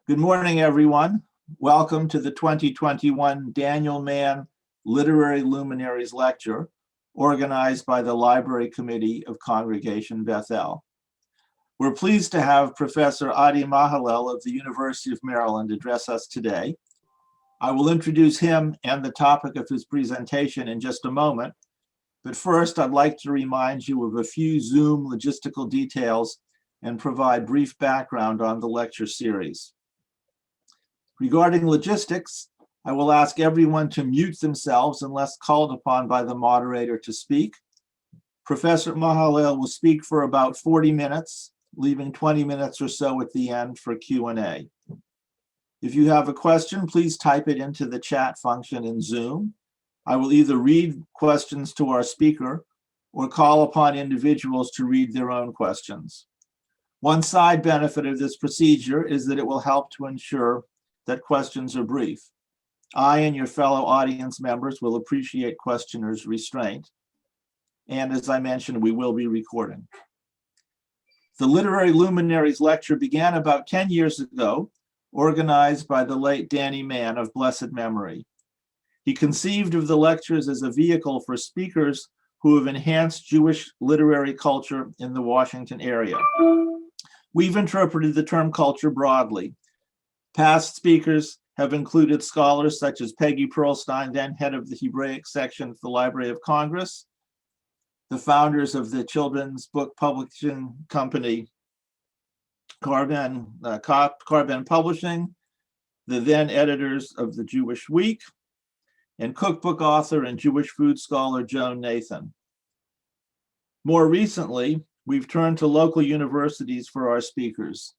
Good morning, everyone. Welcome to the 2021 Daniel Mann Literary Luminaries Lecture, organized by the Library Committee of Congregation Bethel. We're pleased to have Professor Adi Mahalel of the University of Maryland address us today. I will introduce him and the topic of his presentation in just a moment, but first I'd like to remind you of a few Zoom logistical details and provide brief background on the lecture series. Regarding logistics, I will ask everyone to mute themselves unless called upon by the moderator to speak. Professor Mahalel will speak for about 40 minutes, leaving 20 minutes or so at the end for Q&A. If you have a question, please type it into the chat function in Zoom. I will either read questions to our speaker or call upon individuals to read their own questions. One side benefit of this procedure is that it will help to ensure that questions are brief. I and your fellow audience members will appreciate questioners' restraint. And as I mentioned, we will be recording. The Literary Luminaries lecture began about 10 years ago, organized by the late Danny Mann of blessed memory. He conceived of the lectures as a vehicle for speakers who have enhanced Jewish literary culture in the Washington area. We've interpreted the term culture broadly. Past speakers have included scholars such as Peggy Pearlstein, then head of the Hebraic section of the Library of Congress, the founders of the children's book publishing company Carbon Publishing, the then editors of the Jewish Week, and cookbook author and Jewish food scholar Joan Nathan. More recently, we've turned to local universities for our speakers.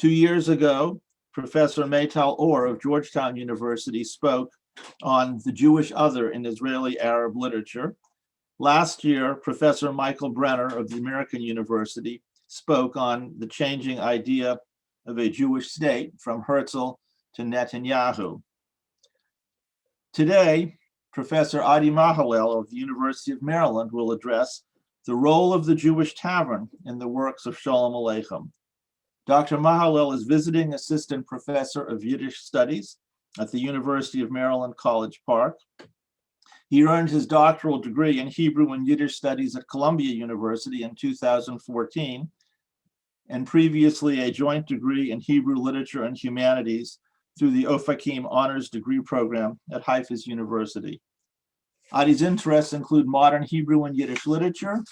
2 years ago, Professor Maytal Or of Georgetown University spoke on the Jewish other in Israeli Arab literature. Last year, Professor Michael Brenner of the American University spoke on the changing idea of a Jewish state from Herzl to Netanyahu. Today, Professor Adi Mahalel of the University of Maryland will address the role of the Jewish tavern in the works of Sholem Aleichem. Dr. Mahalel is visiting assistant professor of Yiddish Studies at the University of Maryland College Park. He earned his doctoral degree in Hebrew and Yiddish Studies at Columbia University in 2014, and previously a joint degree in Hebrew Literature and Humanities through the Ofakim Honors Degree Program at Haifa's University. Adi's interests include modern Hebrew and Yiddish literature,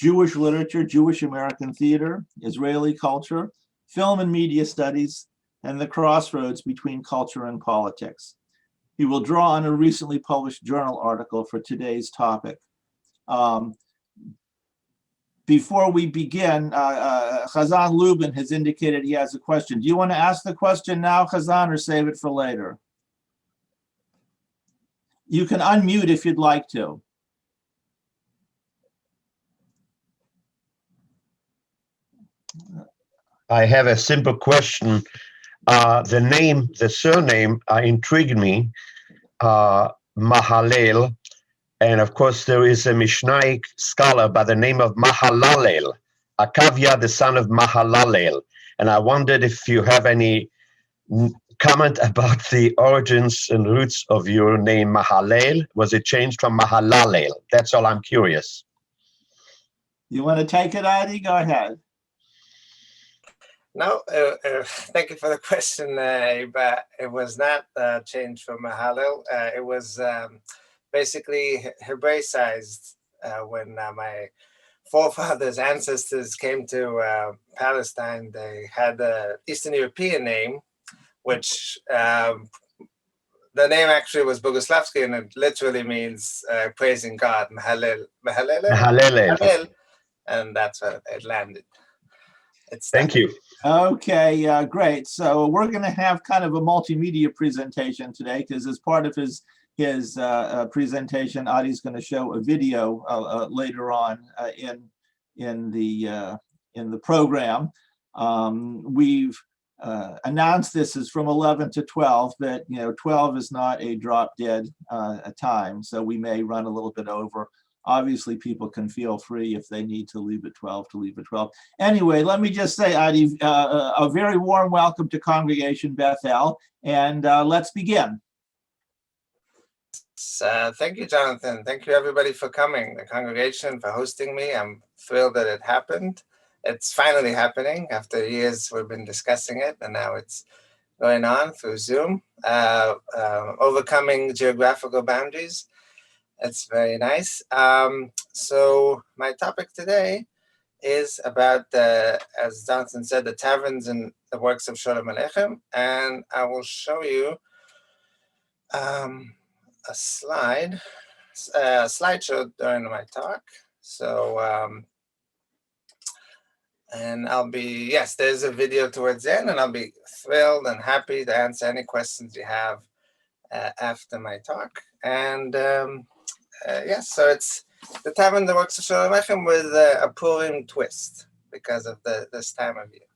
Jewish literature, Jewish American theater, Israeli culture, film and media studies, and the crossroads between culture and politics. He will draw on a recently published journal article for today's topic. Before we begin, Chazan Lubin has indicated he has a question. Do you want to ask the question now, Chazan, or save it for later? You can unmute if you'd like to. I have a simple question. The surname intrigued me, Mahalel. And of course, there is a Mishnaic scholar by the name of Mahalalel, Akavia, the son of Mahalalel. And I wondered if you have any comment about the origins and roots of your name, Mahalel. Was it changed from Mahalalel? That's all I'm curious. You want to take it, Adi? Go ahead. No, thank you for the question, but it was not changed from Mahalel. It was basically Hebraicized when my forefathers, ancestors came to Palestine. They had the Eastern European name, which the name actually was Boguslavsky, and it literally means praising God, Mahalel, Mahalel, and that's where it landed. Thank you. Okay, great. So we're going to have kind of a multimedia presentation today, because as part of his presentation, Adi's going to show a video later on in the program. We've announced this is from 11 to 12, but 12 is not a drop dead time, so we may run a little bit over. obviously people can feel free if they need to leave at 12 to leave at 12. Anyway, let me just say, Adi, a very warm welcome to Congregation Bethel, and let's begin. Thank you, Jonathan. Thank you, everybody, for coming. The congregation for hosting me. I'm thrilled that it happened. It's finally happening after years we've been discussing it, and now it's going on through Zoom, overcoming geographical boundaries. It's very nice. So my topic today is about, as Jonathan said, the taverns and the works of Sholem Aleichem, and I will show you a slideshow during my talk. So, and I'll be, yes, there's a video towards the end, and I'll be thrilled and happy to answer any questions you have after my talk. And yes, so it's the Tavern, the works of Sholem Aleichem with a Purim twist because of this time of year.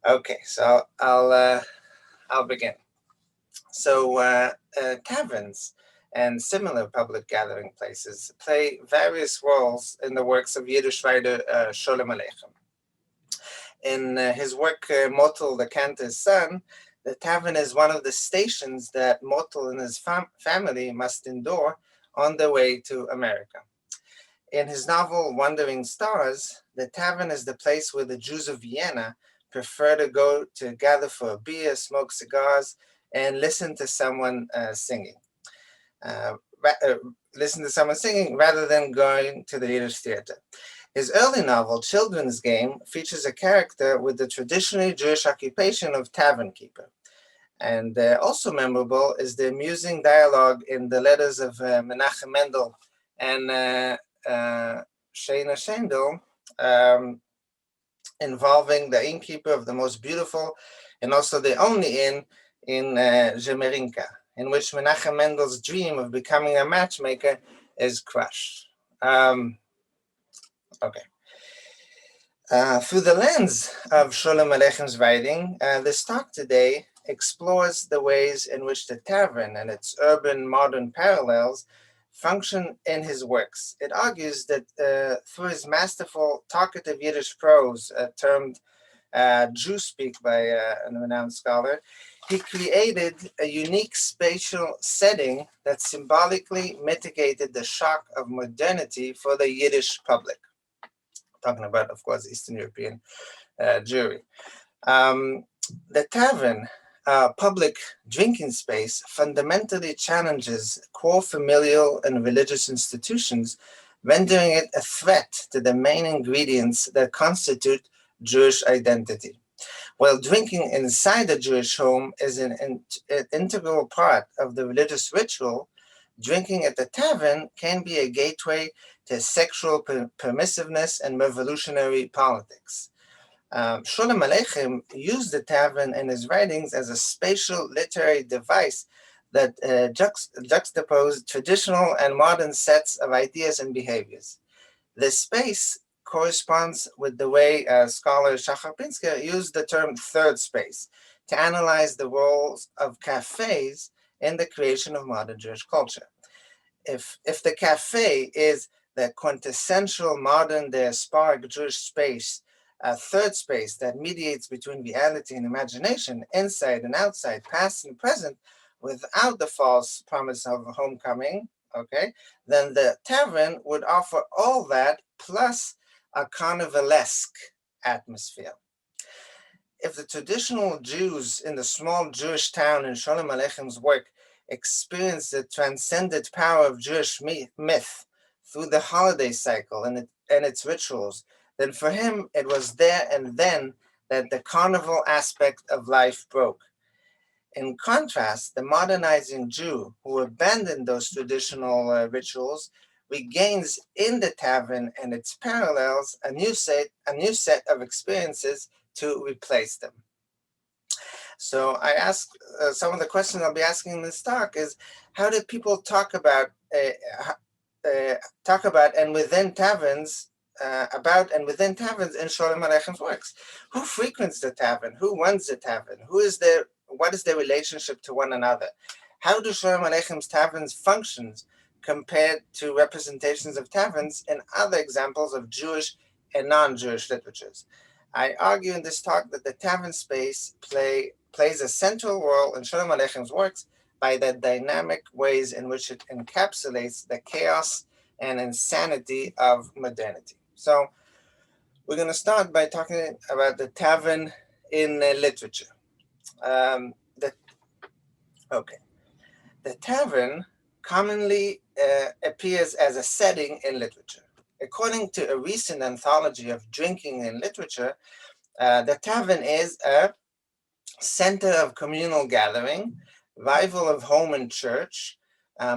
Okay, so I'll begin. So taverns and similar public gathering places play various roles in the works of Yiddish writer Sholem Aleichem. In his work, Motel, the Cantor's Son, the tavern is one of the stations that Motel and his family must endure on their way to America. In his novel Wandering Stars, the tavern is the place where the Jews of Vienna prefer to go to gather for a beer, smoke cigars, and listen to someone singing. Listen to someone singing rather than going to the Yiddish theater. His early novel, Children's Game, features a character with the traditionally Jewish occupation of tavernkeeper. And also memorable is the amusing dialogue in the letters of Menachem Mendel and Sheina Shendel, involving the innkeeper of the most beautiful and also the only inn in Zemerinka, in which Menachem Mendel's dream of becoming a matchmaker is crushed. Okay. Through the lens of Sholem Aleichen's writing, this talk today explores the ways in which the tavern and its urban modern parallels function in his works. It argues that through his masterful talkative Yiddish prose, termed Jew speak by a renowned scholar, he created a unique spatial setting that symbolically mitigated the shock of modernity for the Yiddish public. Talking about, of course, Eastern European Jewry. The tavern, public drinking space, fundamentally challenges core familial and religious institutions, rendering it a threat to the main ingredients that constitute Jewish identity. While drinking inside a Jewish home is an integral part of the religious ritual, drinking at the tavern can be a gateway to sexual permissiveness and revolutionary politics. Sholem Aleichem used the tavern in his writings as a spatial literary device that juxtaposed traditional and modern sets of ideas and behaviors. This space corresponds with the way scholar Shachar Pinsker used the term third space to analyze the roles of cafes in the creation of modern Jewish culture. If the cafe is the quintessential modern diasporic Jewish space, a third space that mediates between reality and imagination, inside and outside, past and present, without the false promise of homecoming, okay, then the tavern would offer all that plus a carnivalesque atmosphere. If the traditional Jews in the small Jewish town in Sholem Aleichen's work experienced the transcendent power of Jewish myth through the holiday cycle and its rituals, then for him it was there and then that the carnival aspect of life broke. In contrast, the modernizing Jew who abandoned those traditional rituals regains in the tavern and its parallels a new set of experiences to replace them. So I ask some of the questions I'll be asking in this talk is, how did people talk about and within taverns about and within taverns in Sholem Aleichen's works? Who frequents the tavern? Who runs the tavern? What is their relationship to one another? How do Sholem Aleichen's taverns function compared to representations of taverns in other examples of Jewish and non-Jewish literatures. I argue in this talk that the tavern space plays a central role in Sholem Aleichem's works by the dynamic ways in which it encapsulates the chaos and insanity of modernity. So we're going to start by talking about the tavern in literature. The tavern commonly appears as a setting in literature. According to a recent anthology of drinking in literature, the tavern is a center of communal gathering, rival of home and church,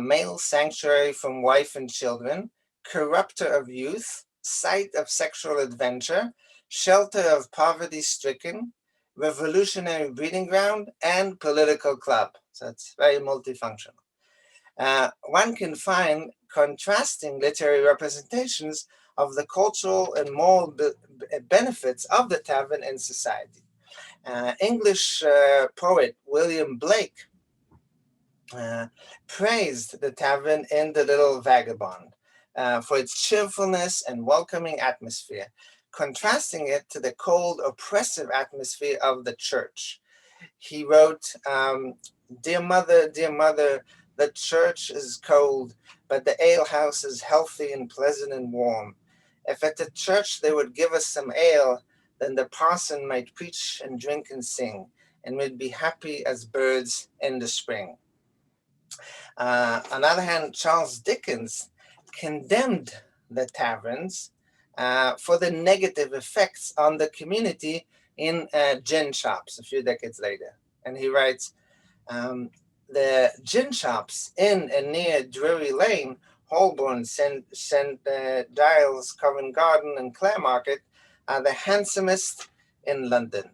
male sanctuary from wife and children, corrupter of youth, site of sexual adventure, shelter of poverty-stricken, revolutionary breeding ground, and political club. So it's very multifunctional. One can find contrasting literary representations of the cultural and moral benefits of the tavern in society. English poet William Blake praised the tavern in The Little Vagabond for its cheerfulness and welcoming atmosphere, contrasting it to the cold, oppressive atmosphere of the church. He wrote, dear mother, the church is cold, but the alehouse is healthy and pleasant and warm. If at the church they would give us some ale, then the parson might preach and drink and sing, and we'd be happy as birds in the spring. On the other hand, Charles Dickens condemned the taverns for the negative effects on the community in gin shops a few decades later. And he writes, the gin shops in and near Drury Lane, Holborn, St. Giles, Covent Garden, and Clare Market are the handsomest in London.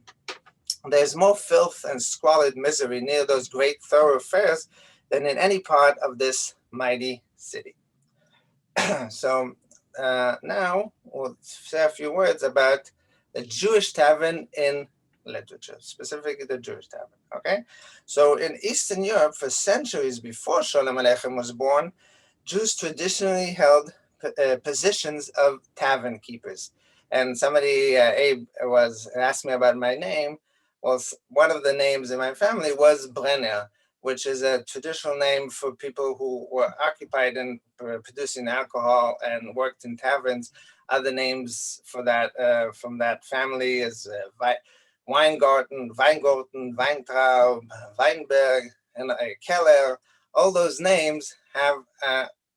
There's more filth and squalid misery near those great thoroughfares than in any part of this mighty city. So now we'll say a few words about the Jewish tavern in literature, specifically the Jewish tavern. Okay, so in Eastern Europe, for centuries before Sholem Aleichem was born, Jews traditionally held positions of tavern keepers. And somebody, Abe, asked me about my name. Well, one of the names in my family was Brenner, which is a traditional name for people who were occupied in producing alcohol and worked in taverns. Other names for that from that family is Weingarten, Weintraub, Weinberg, and Keller. All those names have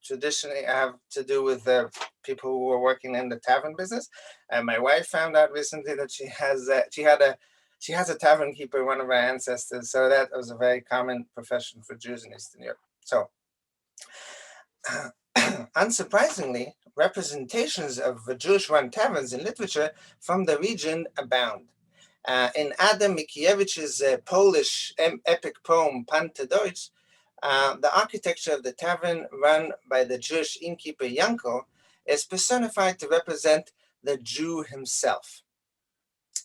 traditionally have to do with the people who were working in the tavern business. And my wife found out recently that she has a tavern keeper, one of our ancestors. So that was a very common profession for Jews in Eastern Europe. So unsurprisingly, representations of Jewish-run taverns in literature from the region abound. In Adam Mickiewicz's Polish epic poem Pan to Deutsch, the architecture of the tavern run by the Jewish innkeeper Yankel is personified to represent the Jew himself.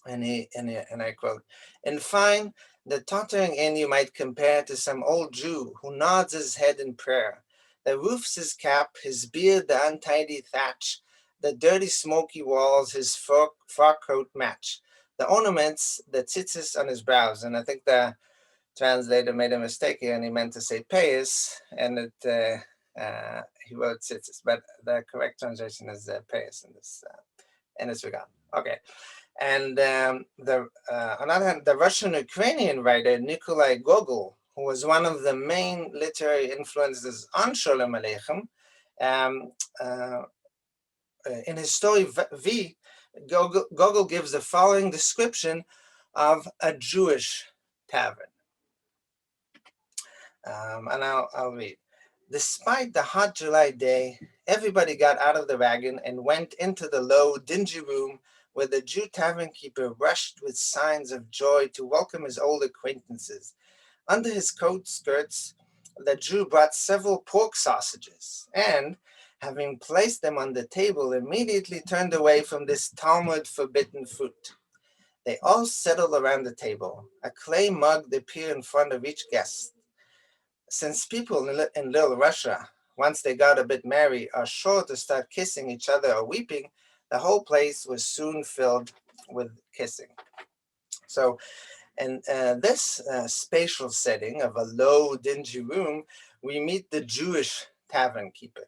And I quote, in fine, the tottering inn you might compare to some old Jew who nods his head in prayer. The roof's his cap, his beard the untidy thatch, the dirty smoky walls his frock coat match, the ornaments, the tzitzis on his brows. And I think the translator made a mistake here and he meant to say payas, and he wrote tzitzis, but the correct translation is payas in this regard. Okay. And on the other hand, the Russian-Ukrainian writer Nikolai Gogol, who was one of the main literary influences on Sholem Aleichem, in his story V, Gogol gives the following description of a Jewish tavern. And I'll read. Despite the hot July day, everybody got out of the wagon and went into the low, dingy room where the Jew tavern keeper rushed with signs of joy to welcome his old acquaintances. Under his coat skirts, the Jew brought several pork sausages and, having placed them on the table, immediately turned away from this Talmud-forbidden food. They all settled around the table. A clay mug appeared in front of each guest. Since people in Little Russia once they got a bit merry, are sure to start kissing each other or weeping, the whole place was soon filled with kissing. So in this spatial setting of a low, dingy room, we meet the Jewish tavern keeper.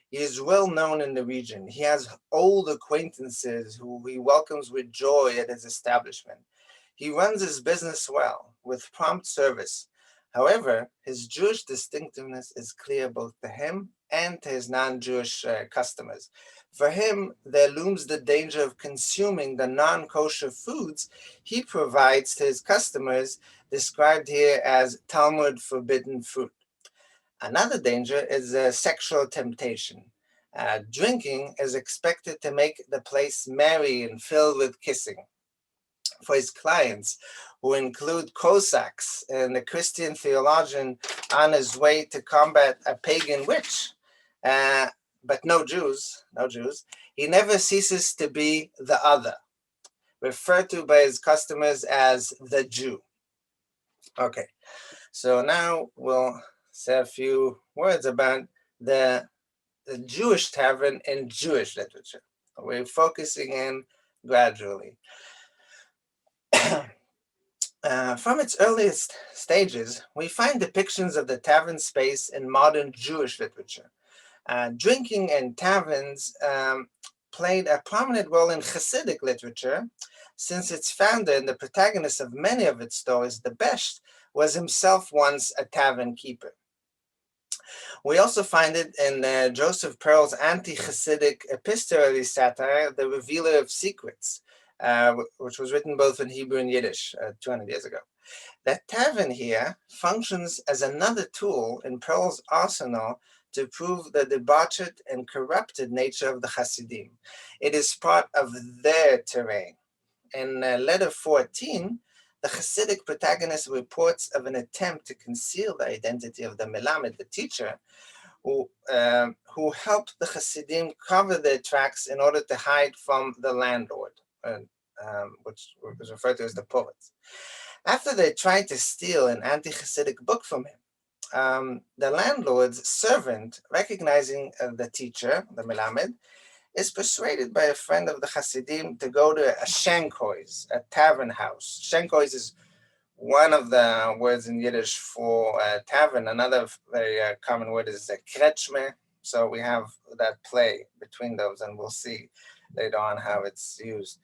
He is well known in the region. He has old acquaintances who he welcomes with joy at his establishment. He runs his business well, with prompt service. However, his Jewish distinctiveness is clear both to him and to his non-Jewish customers. For him, there looms the danger of consuming the non-kosher foods he provides to his customers, described here as Talmud forbidden fruit. Another danger is sexual temptation. Drinking is expected to make the place merry and filled with kissing. For his clients, who include Cossacks and a Christian theologian on his way to combat a pagan witch, but no Jews, he never ceases to be the other, referred to by his customers as the Jew. Okay, so now we'll say a few words about the Jewish tavern in Jewish literature. We're focusing in gradually. From its earliest stages, we find depictions of the tavern space in modern Jewish literature. Drinking and taverns played a prominent role in Hasidic literature, since its founder and the protagonist of many of its stories, the Besht, was himself once a tavern keeper. We also find it in Joseph Perl's anti-Hasidic epistolary satire, The Revealer of Secrets, which was written both in Hebrew and Yiddish 200 years ago. That tavern here functions as another tool in Perl's arsenal to prove the debauched and corrupted nature of the Hasidim. It is part of their terrain. In letter 14, the Hasidic protagonist reports of an attempt to conceal the identity of the Melamed, the teacher, who helped the Hasidim cover their tracks in order to hide from the landlord, which was referred to as the poets. After they tried to steal an anti-Hasidic book from him, the landlord's servant, recognizing the teacher, the Melamed, is persuaded by a friend of the Hasidim to go to a shenkois, a tavern house. Shenkois is one of the words in Yiddish for tavern. Another very common word is kretschme. So we have that play between those, and we'll see later on how it's used.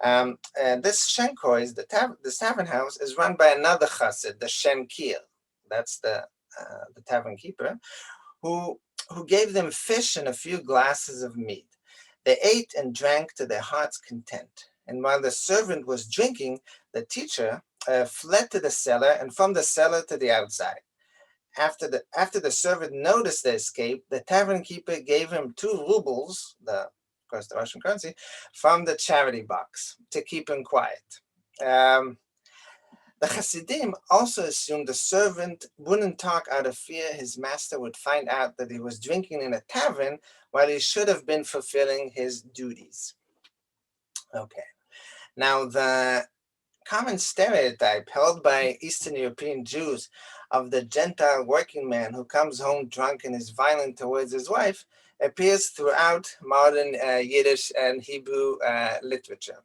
And this shenkois, this tavern house, is run by another chassid, the shenkir. That's the tavern keeper, who gave them fish and a few glasses of mead. They ate and drank to their heart's content. And while the servant was drinking, the teacher fled to the cellar, and from the cellar to the outside. After the servant noticed the escape, the tavern keeper gave him 2 rubles, of course the Russian currency, from the charity box to keep him quiet. The Hasidim also assumed the servant wouldn't talk out of fear his master would find out that he was drinking in a tavern while he should have been fulfilling his duties. Okay. Now, the common stereotype held by Eastern European Jews of the Gentile working man who comes home drunk and is violent towards his wife appears throughout modern Yiddish and Hebrew literature.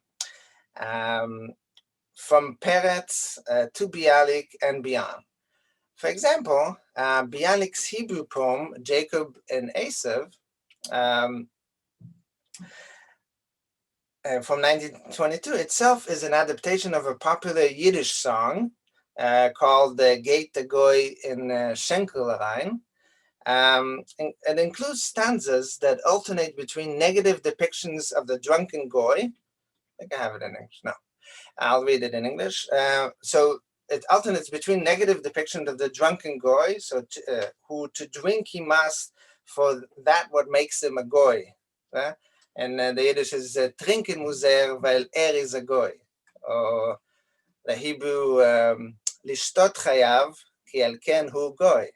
From Peretz to Bialik and beyond. For example, Bialik's Hebrew poem, Jacob and Esav, from 1922 itself is an adaptation of a popular Yiddish song called Geit the Goy in Schenkelerein. It includes stanzas that alternate between negative depictions of the drunken goy. I think I have it in English. No, I'll read it in English. So it alternates between negative depiction of the drunken goy, so who to drink he must, for that what makes him a goy. And the Yiddish is trinken muss weil is a goy. Or the Hebrew lishtot chayav ki el ken hu goy.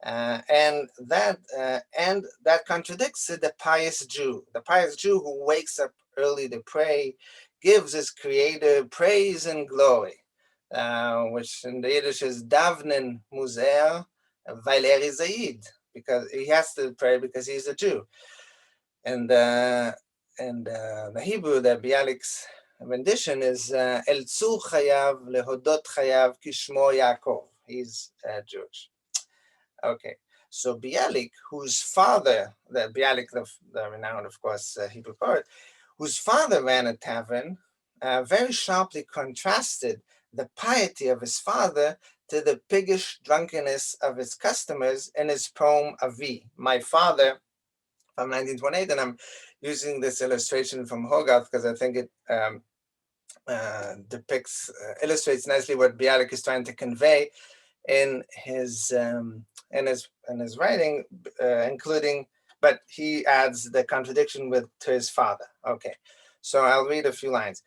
And that contradicts the pious Jew. The pious Jew who wakes up early to pray, gives his creator praise and glory, which in the Yiddish is davnen muzer, weil is a Yid. because he has to pray because he's a Jew. And the Hebrew, the Bialik's rendition is El Tzur Chayav Lehodot Chayav Kishmo Yaakov. He's Jewish. Okay, so Bialik, whose father, the Bialik, the renowned, of course, Hebrew poet, whose father ran a tavern, very sharply contrasted the piety of his father to the piggish drunkenness of his customers in his poem Avi, My Father, from 1928. And I'm using this illustration from Hogarth because I think it illustrates nicely what Bialik is trying to convey in his writing, including, but he adds the contradiction to his father. Okay, so I'll read a few lines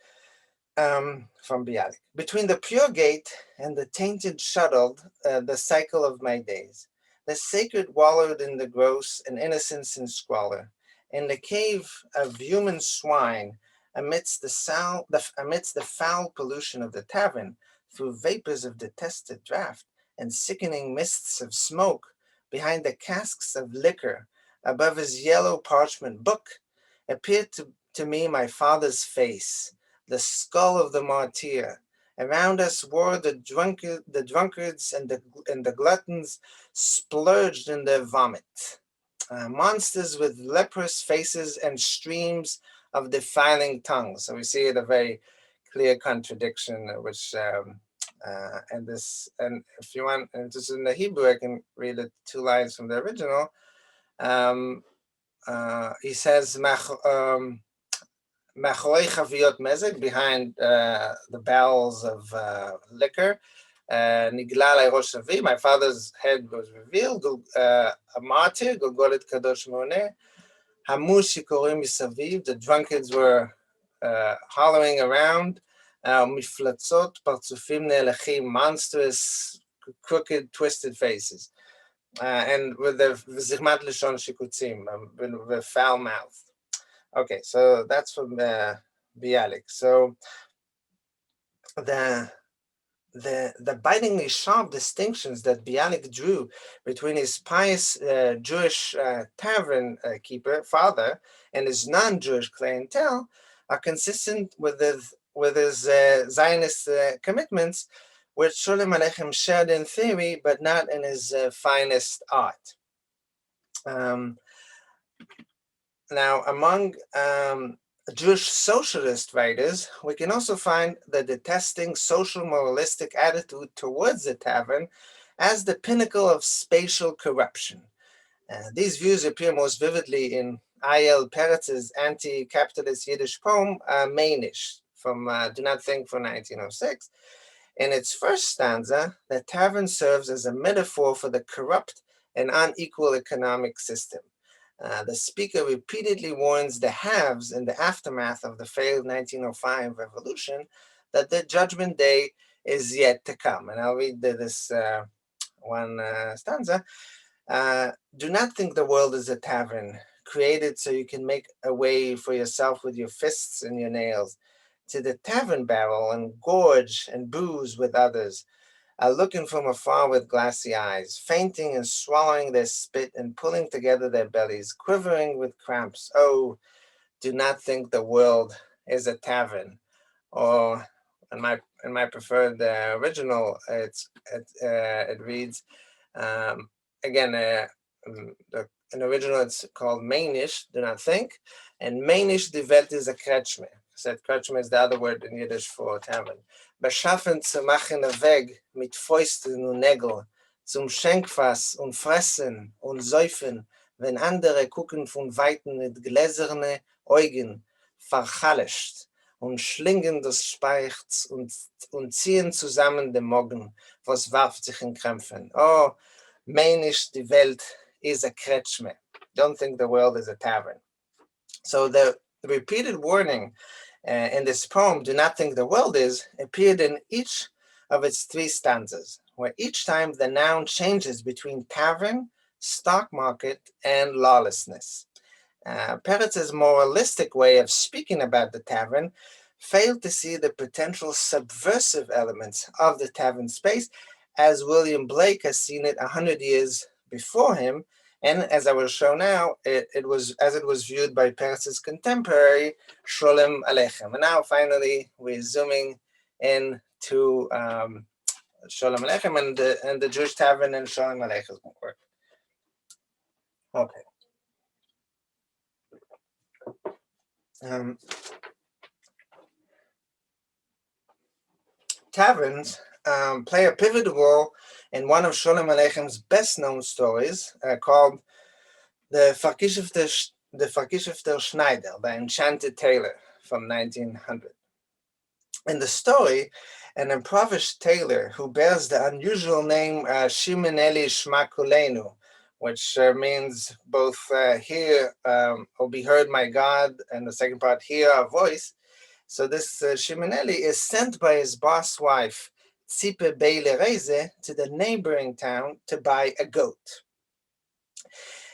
from Bialik. Between the pure gate and the tainted shuttled, the cycle of my days. The sacred wallowed in the gross and innocence in squalor. In the cave of human swine, amidst the foul pollution of the tavern, through vapors of detested draught and sickening mists of smoke, behind the casks of liquor, above his yellow parchment book, appeared to me my father's face, the skull of the martyr. Around us were the drunkards and the gluttons splurged in their vomit, monsters with leprous faces and streams of defiling tongues. So we see it a very clear contradiction, which and if you want, and this is in the Hebrew, I can read it 2 lines from the original. He says, Machorei chaviyot mezeg, behind the barrels of liquor, nigla alei rosh avi, my father's head was revealed, a martyr, Golgolet kadosh moneh, hamu shikorim misaviv, the drunkards were hollowing around, miflatzot partzufim ne'elachim, monstrous, crooked, twisted faces, and with the zichmat lishon shikutzim, with foul mouth. Okay, so that's from Bialik. So the bitingly sharp distinctions that Bialik drew between his pious Jewish tavern keeper father and his non-Jewish clientele are consistent with his Zionist commitments, which Sholem Aleichem shared in theory, but not in his finest art. Now, among Jewish socialist writers, we can also find the detesting social moralistic attitude towards the tavern as the pinnacle of spatial corruption. These views appear most vividly in A.L. Peretz's anti-capitalist Yiddish poem, Mainish, from Do Not Think for 1906. In its first stanza, the tavern serves as a metaphor for the corrupt and unequal economic system. The speaker repeatedly warns the haves in the aftermath of the failed 1905 revolution that the judgment day is yet to come. And I'll read this one stanza. Do not think the world is a tavern, created so you can make a way for yourself with your fists and your nails, to the tavern barrel and gorge and booze with others, looking from afar with glassy eyes, fainting and swallowing their spit and pulling together their bellies, quivering with cramps. Oh, do not think the world is a tavern. Or in my preferred original, it reads, again, in original it's called Mainish, do not think, and Mainish die Welt is a Kretschme. Said Kretschme is the other word in Yiddish for tavern. Beschaffen zu machen a Weg mit Fäusten und Nägel, zum Schenkfass und Fressen und Säufen, wenn andere gucken von Weiten mit gläserne Augen, verhallischt und schlingen das Speichts und ziehen zusammen den Morgen, was warft sich in Krämpfen. Oh, Mainish, die Welt is a Kretschme. Don't think the world is a tavern. So the repeated warning in this poem, Do Not Think the World Is, appeared in each of its 3 stanzas, where each time the noun changes between tavern, stock market, and lawlessness. Peretz's moralistic way of speaking about the tavern failed to see the potential subversive elements of the tavern space, as William Blake has seen it 100 years before him And as I will show now, it was viewed by Peretz's contemporary, Sholem Aleichem. And now finally, we're zooming in to Sholem Aleichem and the Jewish tavern and Sholem Aleichem's work. Okay. Taverns play a pivotal role in one of Sholem Aleichem's best-known stories, called the ferkishefter Shnayder, the Enchanted Tailor, from 1900. In the story, an impoverished tailor who bears the unusual name Shimeneli Shmakulenu, which means both hear or be heard my God, and the second part, hear our voice. So this Shimeneli is sent by his boss wife, Tzipe Beile Reize, to the neighboring town to buy a goat.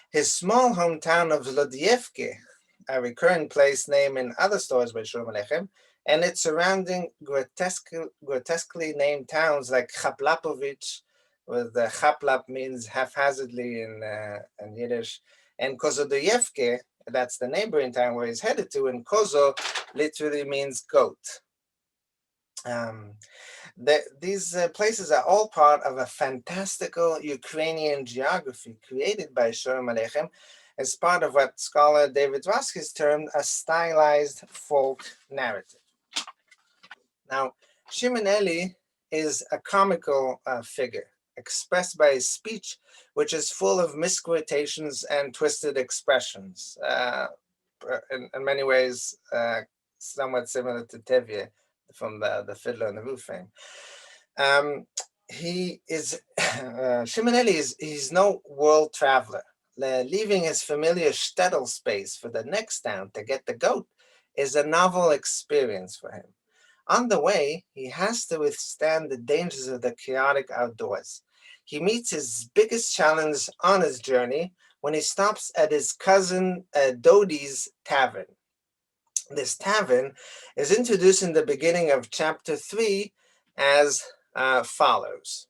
His small hometown of Zlodievke, a recurring place name in other stories by Sholem Aleichem, and its surrounding grotesquely named towns like Chaplapovich, where the Chaplap means haphazardly in Yiddish, and Kozodoyevke, that's the neighboring town where he's headed to, and Kozo literally means goat. These places are all part of a fantastical Ukrainian geography created by Sholem Aleichem as part of what scholar David Rosk has termed a stylized folk narrative. Now, Shimeneli is a comical figure expressed by his speech, which is full of misquotations and twisted expressions, in many ways somewhat similar to Tevye from the Fiddler on the Roof fame. Shimeneli he's no world traveler. Leaving his familiar shtetl space for the next town to get the goat is a novel experience for him. On the way, he has to withstand the dangers of the chaotic outdoors. He meets his biggest challenge on his journey when he stops at his cousin Dodi's tavern. This tavern is introduced in the beginning of chapter 3 as follows.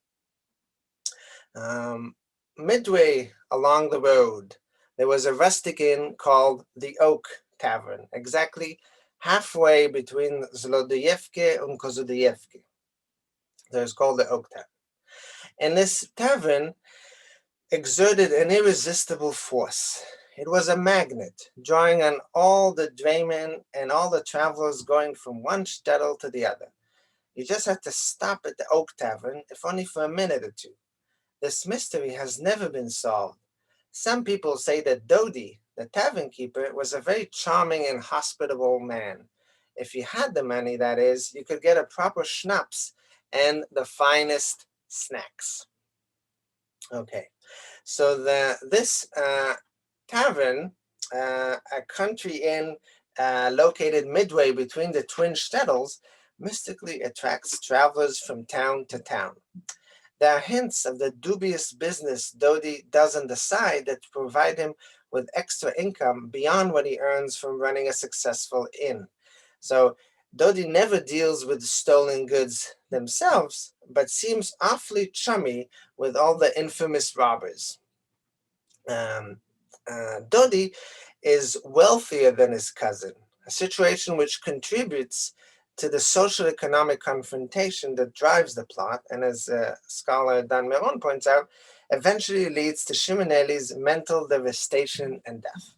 Midway along the road, there was a rustic inn called the Oak Tavern, exactly halfway between Zlodievke and Kozodoyevke. It's called the Oak Tavern. And this tavern exerted an irresistible force. It was a magnet, drawing on all the draymen and all the travelers going from one shtetl to the other. You just had to stop at the Oak Tavern, if only for a minute or two. This mystery has never been solved. Some people say that Dodi, the tavernkeeper, was a very charming and hospitable man. If you had the money, that is, you could get a proper schnapps and the finest snacks. Okay, so this tavern, a country inn located midway between the twin shtetls, mystically attracts travelers from town to town. There are hints of the dubious business Dodi does on the side that provide him with extra income beyond what he earns from running a successful inn. So Dodi never deals with stolen goods themselves, but seems awfully chummy with all the infamous robbers. Dodi is wealthier than his cousin, a situation which contributes to the social economic confrontation that drives the plot, and as scholar Dan Meron points out, eventually leads to Shimeneli's mental devastation and death.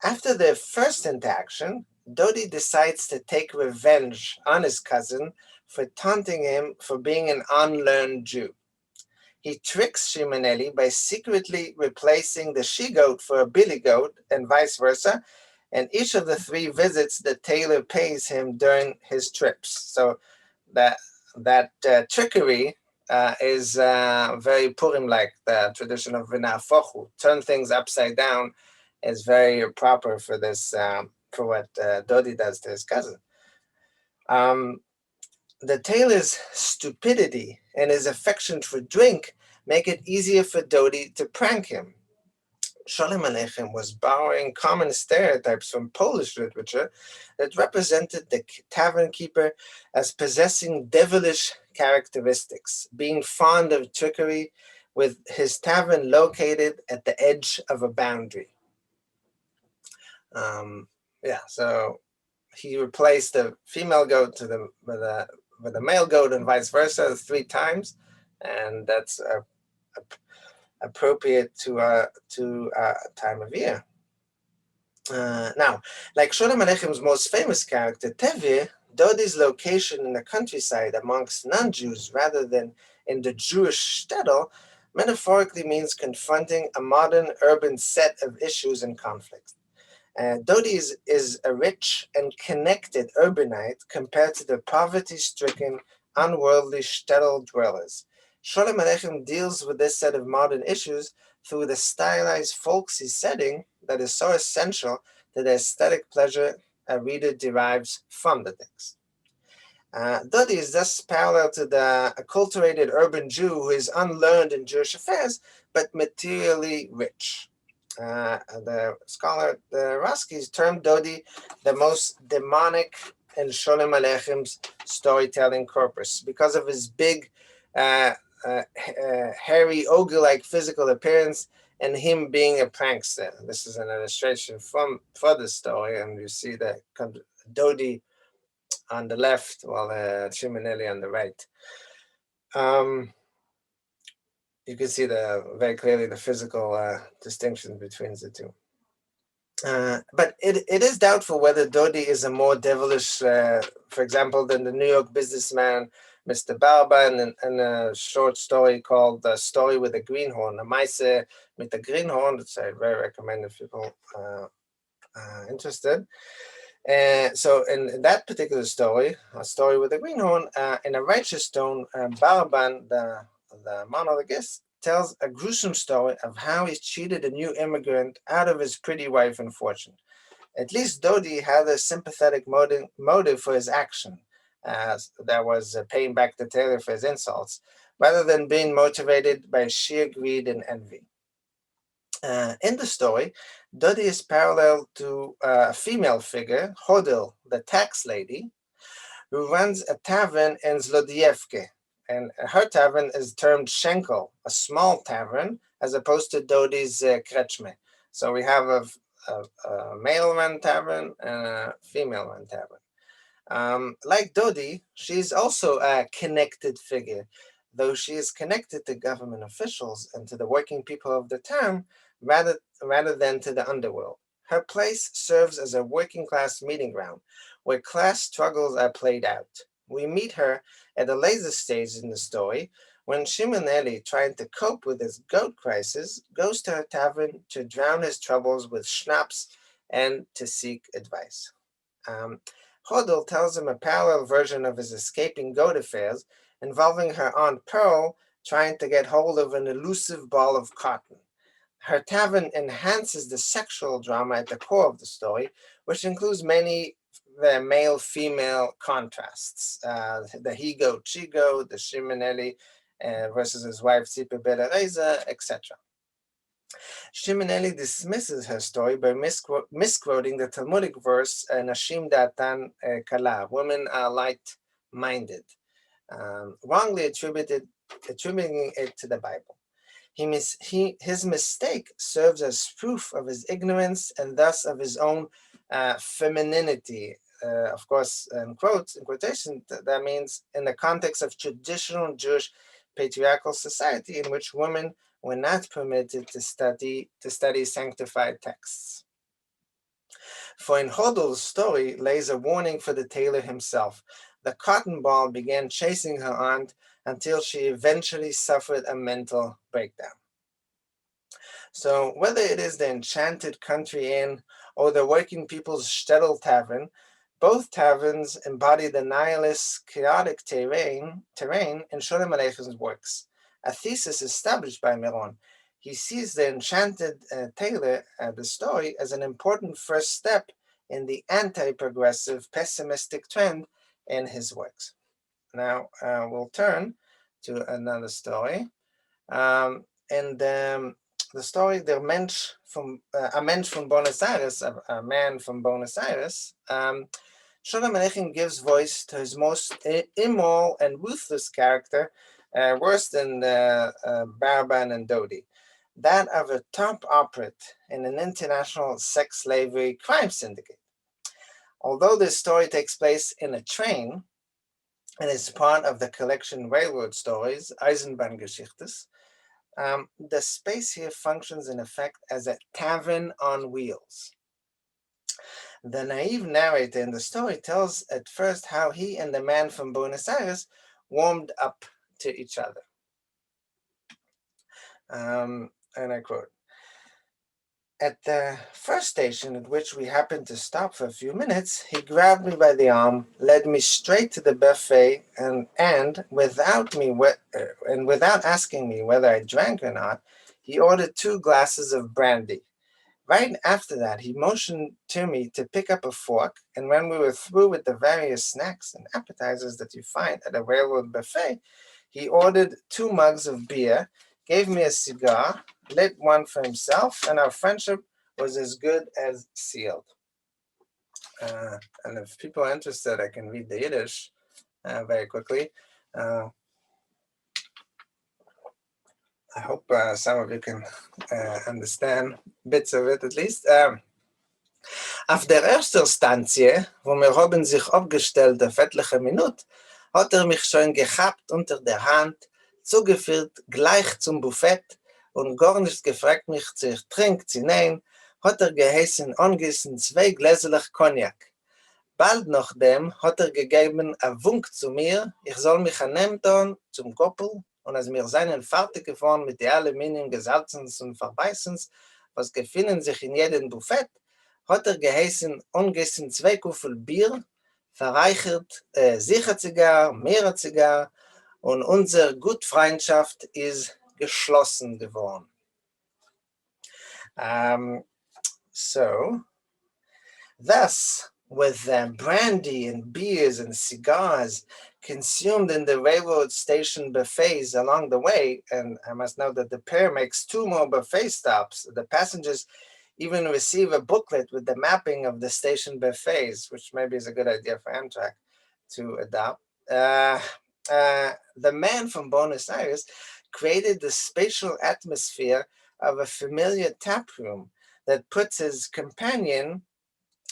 After their first interaction, Dodi decides to take revenge on his cousin for taunting him for being an unlearned Jew. He tricks Shimeneli by secretly replacing the she-goat for a billy goat and vice versa, and each of the 3 visits the tailor pays him during his trips. So that trickery is very Purim-like. The tradition of VeNahafokh, turn things upside down, is very proper for this, for what Dodi does to his cousin. The tailor's stupidity and his affection for drink make it easier for Dodi to prank him. Sholem Aleichem was borrowing common stereotypes from Polish literature that represented the tavernkeeper as possessing devilish characteristics, being fond of trickery, with his tavern located at the edge of a boundary. So he replaced the female goat with a male goat and vice versa 3 times, and that's appropriate to time of year. Now, like Sholem Aleichem's most famous character, Tevye, Dodi's location in the countryside amongst non-Jews rather than in the Jewish shtetl metaphorically means confronting a modern urban set of issues and conflicts. Dodi is a rich and connected urbanite compared to the poverty-stricken, unworldly shtetl dwellers. Sholem Aleichem deals with this set of modern issues through the stylized folksy setting that is so essential to the aesthetic pleasure a reader derives from the text. Dodi is thus parallel to the acculturated urban Jew who is unlearned in Jewish affairs, but materially rich. The scholar Roski's termed Dodi the most demonic in Sholem Aleichem's storytelling corpus because of his big, hairy, ogre-like physical appearance and him being a prankster. This is an illustration for the story, and you see the Dodi on the left, while Shimonelli on the right. You can see very clearly the physical distinction between the two. But it is doubtful whether Dodi is a more devilish, for example, than the New York businessman, Mr. Vagabond, and a short story called The Story with the Greenhorn, a Meise with the Greenhorn, which I very recommend if people are interested. So in that particular story, A Story with the Greenhorn, in a righteous tone, Vagabond, the monologuist, tells a gruesome story of how he cheated a new immigrant out of his pretty wife and fortune. At least Dodi had a sympathetic motive for his action, that was paying back the tailor for his insults, rather than being motivated by sheer greed and envy. In the story, Dodi is parallel to a female figure, Hodel, the tax lady, who runs a tavern in Zlodievke, and her tavern is termed Schenkel, a small tavern, as opposed to Dodi's Kretschme. So we have a male-run tavern and a female-run tavern. Like Dodi, she's also a connected figure, though she is connected to government officials and to the working people of the town rather than to the underworld. Her place serves as a working-class meeting ground, where class struggles are played out. We meet her at a later stage in the story when Shimonelli, trying to cope with his goat crisis, goes to her tavern to drown his troubles with schnapps and to seek advice. Hodel tells him a parallel version of his escaping goat affairs involving her aunt Perl trying to get hold of an elusive ball of cotton. Her tavern enhances the sexual drama at the core of the story, which includes many male-female contrasts. The he-goat, she-goat, the Shimonelli versus his wife, Tzipi Belareza, etc. Shimonelli dismisses her story by misquoting the Talmudic verse, Nashim datan kala, women are light-minded, wrongly attributing it to the Bible. His mistake serves as proof of his ignorance and thus of his own femininity. Of course, in quotation, that means in the context of traditional Jewish patriarchal society in which women were not permitted to study sanctified texts. For in Hodel's story lays a warning for the tailor himself. The cotton ball began chasing her aunt until she eventually suffered a mental breakdown. So whether it is the Enchanted Country Inn or the working people's shtetl tavern, both taverns embody the nihilist, chaotic terrain in Sholem Aleichem's works, a thesis established by Miron. He sees the Enchanted Tailor, the story, as an important first step in the anti-progressive, pessimistic trend in his works. Now we'll turn to another story. The story, a Mensch from Buenos Aires, a man from Buenos Aires, Sholem Aleichem gives voice to his most immoral and ruthless character, worse than Vagabond and Dodi, that of a top operate in an international sex slavery crime syndicate. Although this story takes place in a train and is part of the collection Railroad Stories, Eisenbahngeschichtes, the space here functions in effect as a tavern on wheels. The naive narrator in the story tells at first how he and the man from Buenos Aires warmed up to each other. And I quote, "At the first station at which we happened to stop for a few minutes, he grabbed me by the arm, led me straight to the buffet, and without asking me whether I drank or not, he ordered 2 glasses of brandy. Right after that, he motioned to me to pick up a fork, and when we were through with the various snacks and appetizers that you find at a railroad buffet, he ordered 2 mugs of beer, gave me a cigar, lit one for himself, and our friendship was as good as sealed." And if people are interested, I can read the Yiddish very quickly. I hope some of you can understand bits of it at least. Auf der ersten Stanzie, wo wir haben sich aufgestellt auf etliche Minuten, hat mich schon gehabt unter der Hand, zugeführt gleich zum Buffet und gar nicht gefragt, mich zu trinken zu nehmen, hat geheißen, angießen 2 Gläserlich Cognac. Bald nachdem hat gegeben einen Wunk zu mir, ich soll mich annehmen tun zum Koppel, und als wir seien fertig geworden mit den Aluminium Gesalzens und Verbeißens, was gefinden sich in jedem Buffet, hat geheißen, angießen 2 Kuffel Bier, verreichert sicher Zigar, mehr Zigar, und unsere Gutfreundschaft ist geschlossen geworden. Thus, with brandy and beers and cigars consumed in the railroad station buffets along the way, and I must note that the pair makes 2 more buffet stops. The passengers even receive a booklet with the mapping of the station buffets, which maybe is a good idea for Amtrak to adopt. The man from Buenos Aires created the spatial atmosphere of a familiar tap room that puts his companion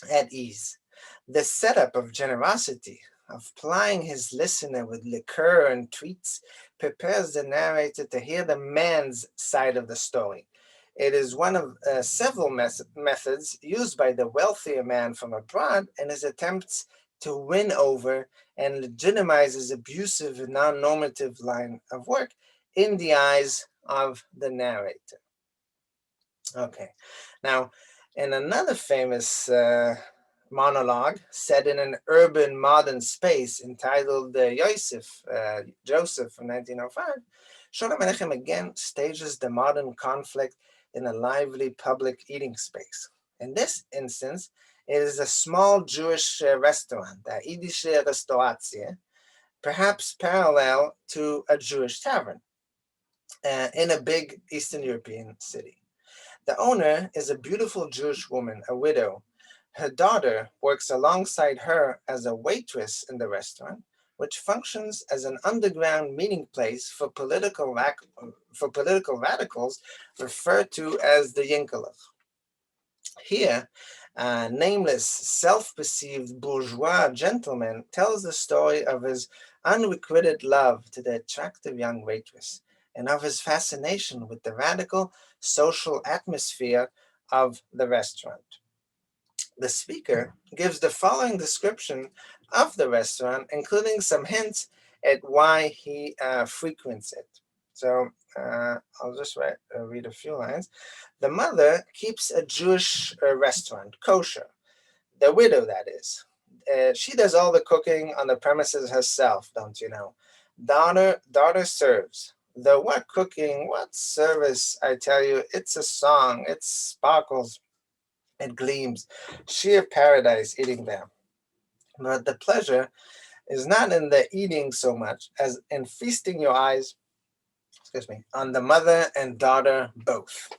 at ease. The setup of generosity, of plying his listener with liqueur and treats, prepares the narrator to hear the man's side of the story. It is one of several methods used by the wealthier man from abroad in his attempts to win over and legitimize his abusive and non-normative line of work in the eyes of the narrator. Okay, now in another famous monologue set in an urban modern space entitled Joseph from 1905, Sholem Aleichem again stages the modern conflict in a lively public eating space. In this instance, it is a small Jewish restaurant, a Yiddish Restauratie, perhaps parallel to a Jewish tavern in a big Eastern European city. The owner is a beautiful Jewish woman, a widow. Her daughter works alongside her as a waitress in the restaurant, which functions as an underground meeting place for political radicals referred to as the Yinkelach. Here, a nameless, self-perceived bourgeois gentleman tells the story of his unrequited love to the attractive young waitress and of his fascination with the radical social atmosphere of the restaurant. The speaker gives the following description of the restaurant, including some hints at why he frequents it. So I'll just read a few lines. The mother keeps a Jewish restaurant, kosher. The widow, that is. She does all the cooking on the premises herself, don't you know? Daughter serves. The what cooking, what service, I tell you, it's a song, it sparkles, it gleams, sheer paradise eating there. But the pleasure is not in the eating so much as in feasting your eyes, on the mother and daughter both.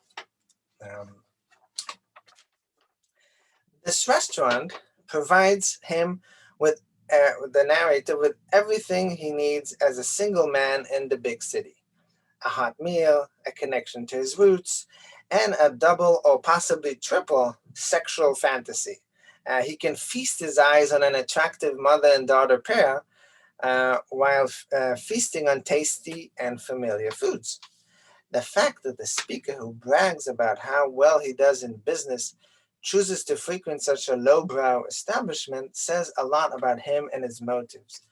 This restaurant provides him with the narrator with everything he needs as a single man in the big city: a hot meal, a connection to his roots, and a double or possibly triple sexual fantasy. He can feast his eyes on an attractive mother and daughter pair while feasting on tasty and familiar foods. The fact that the speaker who brags about how well he does in business chooses to frequent such a lowbrow establishment says a lot about him and his motives.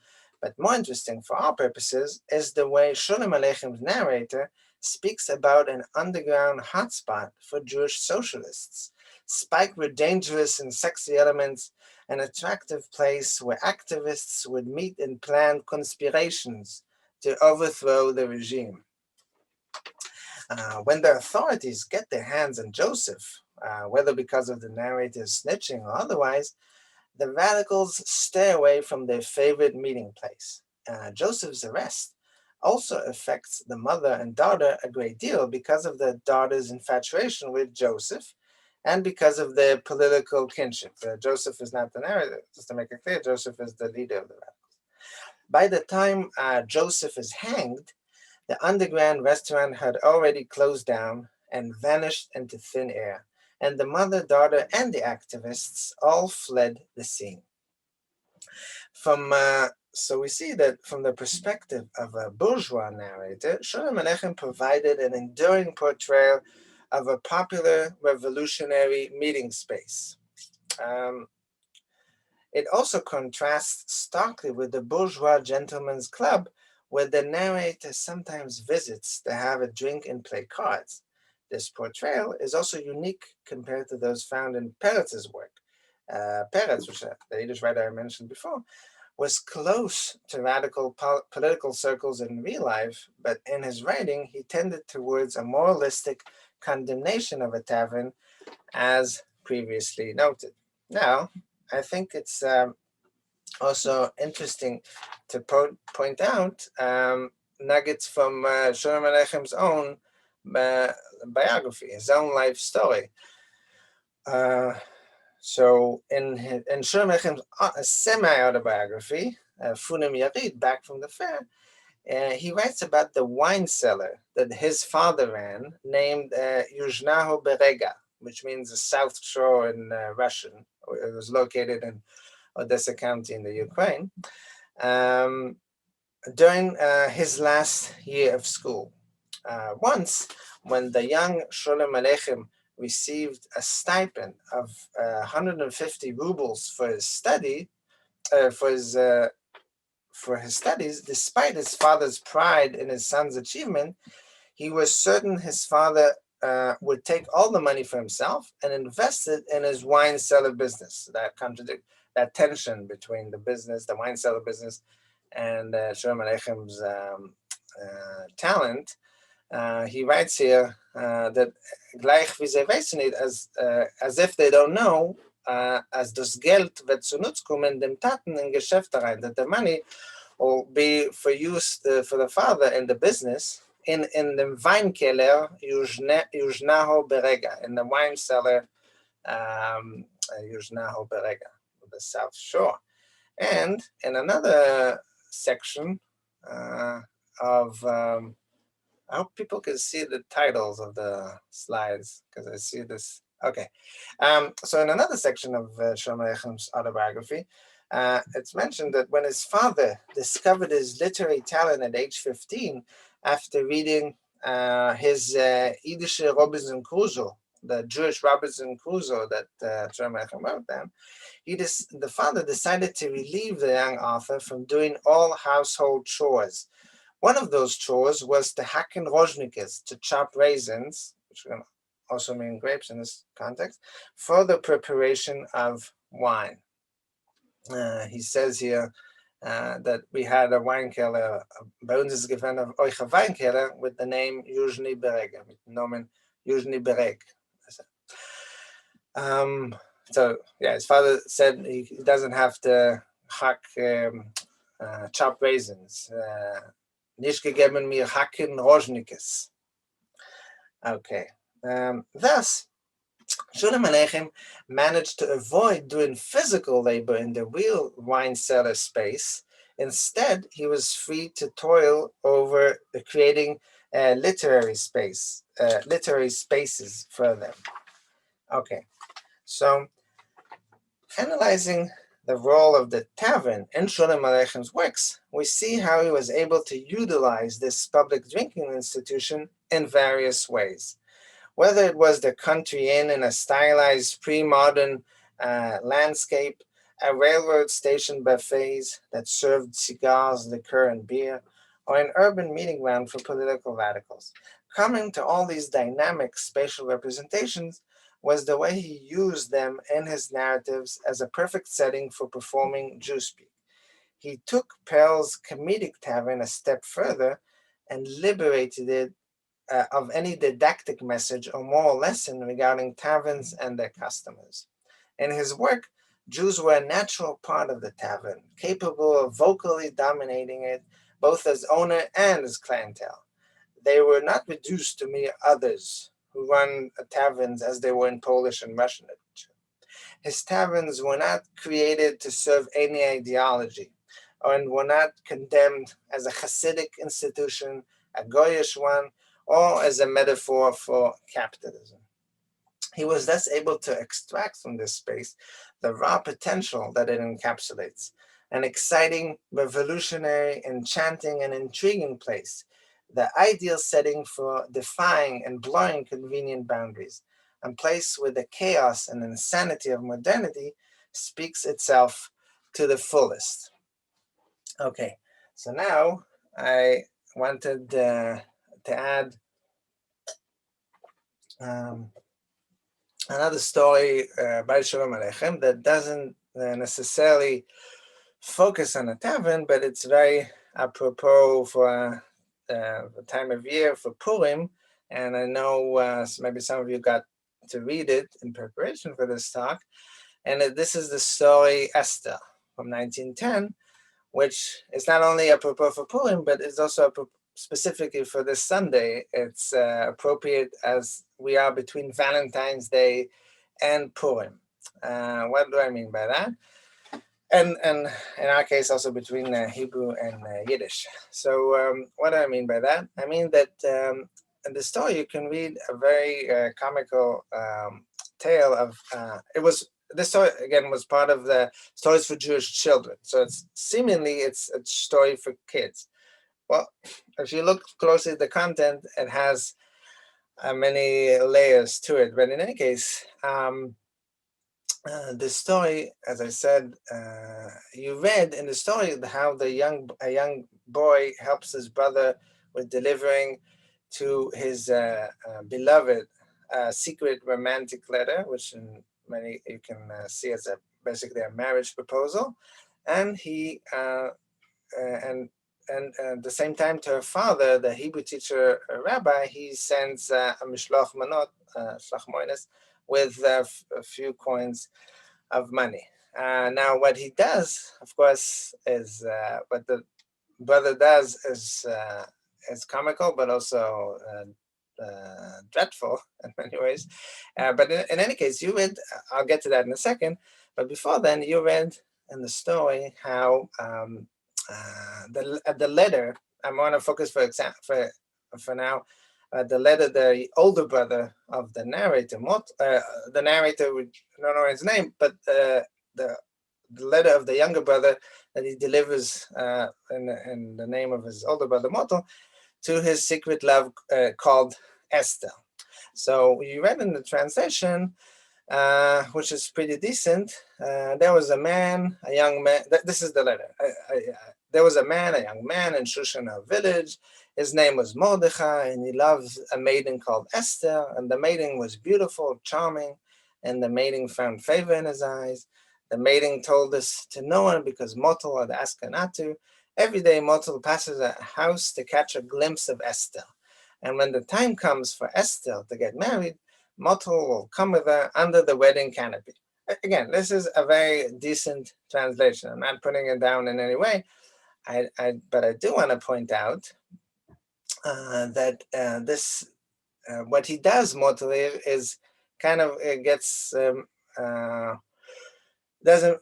But more interesting for our purposes is the way Sholem Aleichem's narrator speaks about an underground hotspot for Jewish socialists, spiked with dangerous and sexy elements, an attractive place where activists would meet and plan conspirations to overthrow the regime. When the authorities get their hands on Joseph, whether because of the narrator's snitching or otherwise, the radicals stay away from their favorite meeting place. Joseph's arrest also affects the mother and daughter a great deal because of the daughter's infatuation with Joseph and because of their political kinship. Joseph is not the narrator, just to make it clear, Joseph is the leader of the radicals. By the time Joseph is hanged, the underground restaurant had already closed down and vanished into thin air, and the mother, daughter, and the activists all fled the scene. So we see that from the perspective of a bourgeois narrator, Sholem Aleichem provided an enduring portrayal of a popular revolutionary meeting space. It also contrasts starkly with the bourgeois gentleman's club, where the narrator sometimes visits to have a drink and play cards. This portrayal is also unique compared to those found in Peretz's work. Peretz, which the Yiddish writer I mentioned before, was close to radical political circles in real life, but in his writing, he tended towards a moralistic condemnation of a tavern, as previously noted. Now, I think it's also interesting to point out nuggets from Sholem Aleichem's own biography, his own life story. So in Sholem Aleichem's semi-autobiography, Funim Yarid, Back from the Fair, he writes about the wine cellar that his father ran, named Yuzhnaho Berega, which means the South Shore in Russian. It was located in Odessa County in the Ukraine, during his last year of school. Once, when the young Sholem Aleichem received a stipend of 150 rubles for his studies, despite his father's pride in his son's achievement, he was certain his father would take all the money for himself and invest it in his wine cellar business. That tension between the wine cellar business, and Sholem Aleichem's talent. He writes here that gleich wie sie wissen nicht, as if they don't know, as das Geld wird zu Nutz kommen dem Taten in Geschäfte rein, that the money will be for use for the father in the business, in the Weinkeller Yuzhnaho Berega, in the wine cellar Yuzhnaho Berega, the South Shore. And in another section of, I hope people can see the titles of the slides, because I see this. Okay. So in another section of Sholem Aleichem's autobiography, it's mentioned that when his father discovered his literary talent at age 15, after reading his Yiddish Robinson Crusoe, the Jewish Robinson Crusoe that Sholem Aleichem wrote down, the father decided to relieve the young author from doing all household chores. One of those chores was to hacken rozhnikes, to chop raisins, which can also mean grapes in this context, for the preparation of wine. He says here that we had a wine keller, bei uns ist gewesen of euch Weinkeller with the name Yuzhny Bereg, mit dem Namen Yuzhny Bereg. So yeah, his father said he doesn't have to chop raisins. Nicht gegeben mir hacken rozhnikes. Okay. Thus, Sholem Aleichem managed to avoid doing physical labor in the real wine cellar space. Instead, he was free to toil over creating literary spaces for them. Okay, so analyzing the role of the tavern in Sholem Aleichem's works, we see how he was able to utilize this public drinking institution in various ways. Whether it was the country inn in a stylized pre-modern landscape, a railroad station buffets that served cigars, liqueur, and beer, or an urban meeting ground for political radicals. Coming to all these dynamic spatial representations was the way he used them in his narratives as a perfect setting for performing Jospeh. He took Perl's comedic tavern a step further and liberated it of any didactic message or moral lesson regarding taverns and their customers. In his work, Jews were a natural part of the tavern, capable of vocally dominating it, both as owner and as clientele. They were not reduced to mere others who run taverns as they were in Polish and Russian literature. His taverns were not created to serve any ideology, and were not condemned as a Hasidic institution, a Goyish one, or as a metaphor for capitalism. He was thus able to extract from this space the raw potential that it encapsulates, an exciting, revolutionary, enchanting, and intriguing place, the ideal setting for defying and blurring convenient boundaries, a place where the chaos and insanity of modernity speaks itself to the fullest. Okay, so now I wanted to add another story by Sholem Aleichem that doesn't necessarily focus on a tavern, but it's very apropos for the time of year for Purim. And I know maybe some of you got to read it in preparation for this talk. And this is the story Esther from 1910, which is not only apropos for Purim, but it's also specifically for this Sunday. It's appropriate as we are between Valentine's Day and Purim. What do I mean by that? And in our case, also between Hebrew and Yiddish. So what do I mean by that? I mean that in the story you can read a very comical tale of, this story again was part of the Stories for Jewish Children. So it's a story for kids. Well, if you look closely at the content, it has many layers to it. But in any case, the story, as I said, you read in the story how a young boy helps his brother with delivering to his beloved secret romantic letter, which in many you can see as basically a marriage proposal, and he and at the same time to her father, the Hebrew teacher rabbi, he sends a mishloach manot, shlach moines, with a few coins of money. Now, what he does, of course, is what the brother does is comical, but also dreadful in many ways. But in any case, you read, I'll get to that in a second, but before then, you read in the story how the letter, I want to focus for now, the letter, the older brother of the narrator, the narrator, we don't know his name, but the letter of the younger brother that he delivers in the name of his older brother Motel to his secret love called Esther. So you read in the translation, which is pretty decent. There was a young man. This is the letter. There was a young man in Shushan village. His name was Mordechai, and he loved a maiden called Esther. And the maiden was beautiful, charming, and the maiden found favor in his eyes. The maiden told this to no one because Motel had asked her not to. Every day, Motel passes a house to catch a glimpse of Esther. And when the time comes for Esther to get married, Motel will come with her under the wedding canopy. Again, this is a very decent translation. I'm not putting it down in any way. But I do want to point out that what he does, Motel, is kind of gets the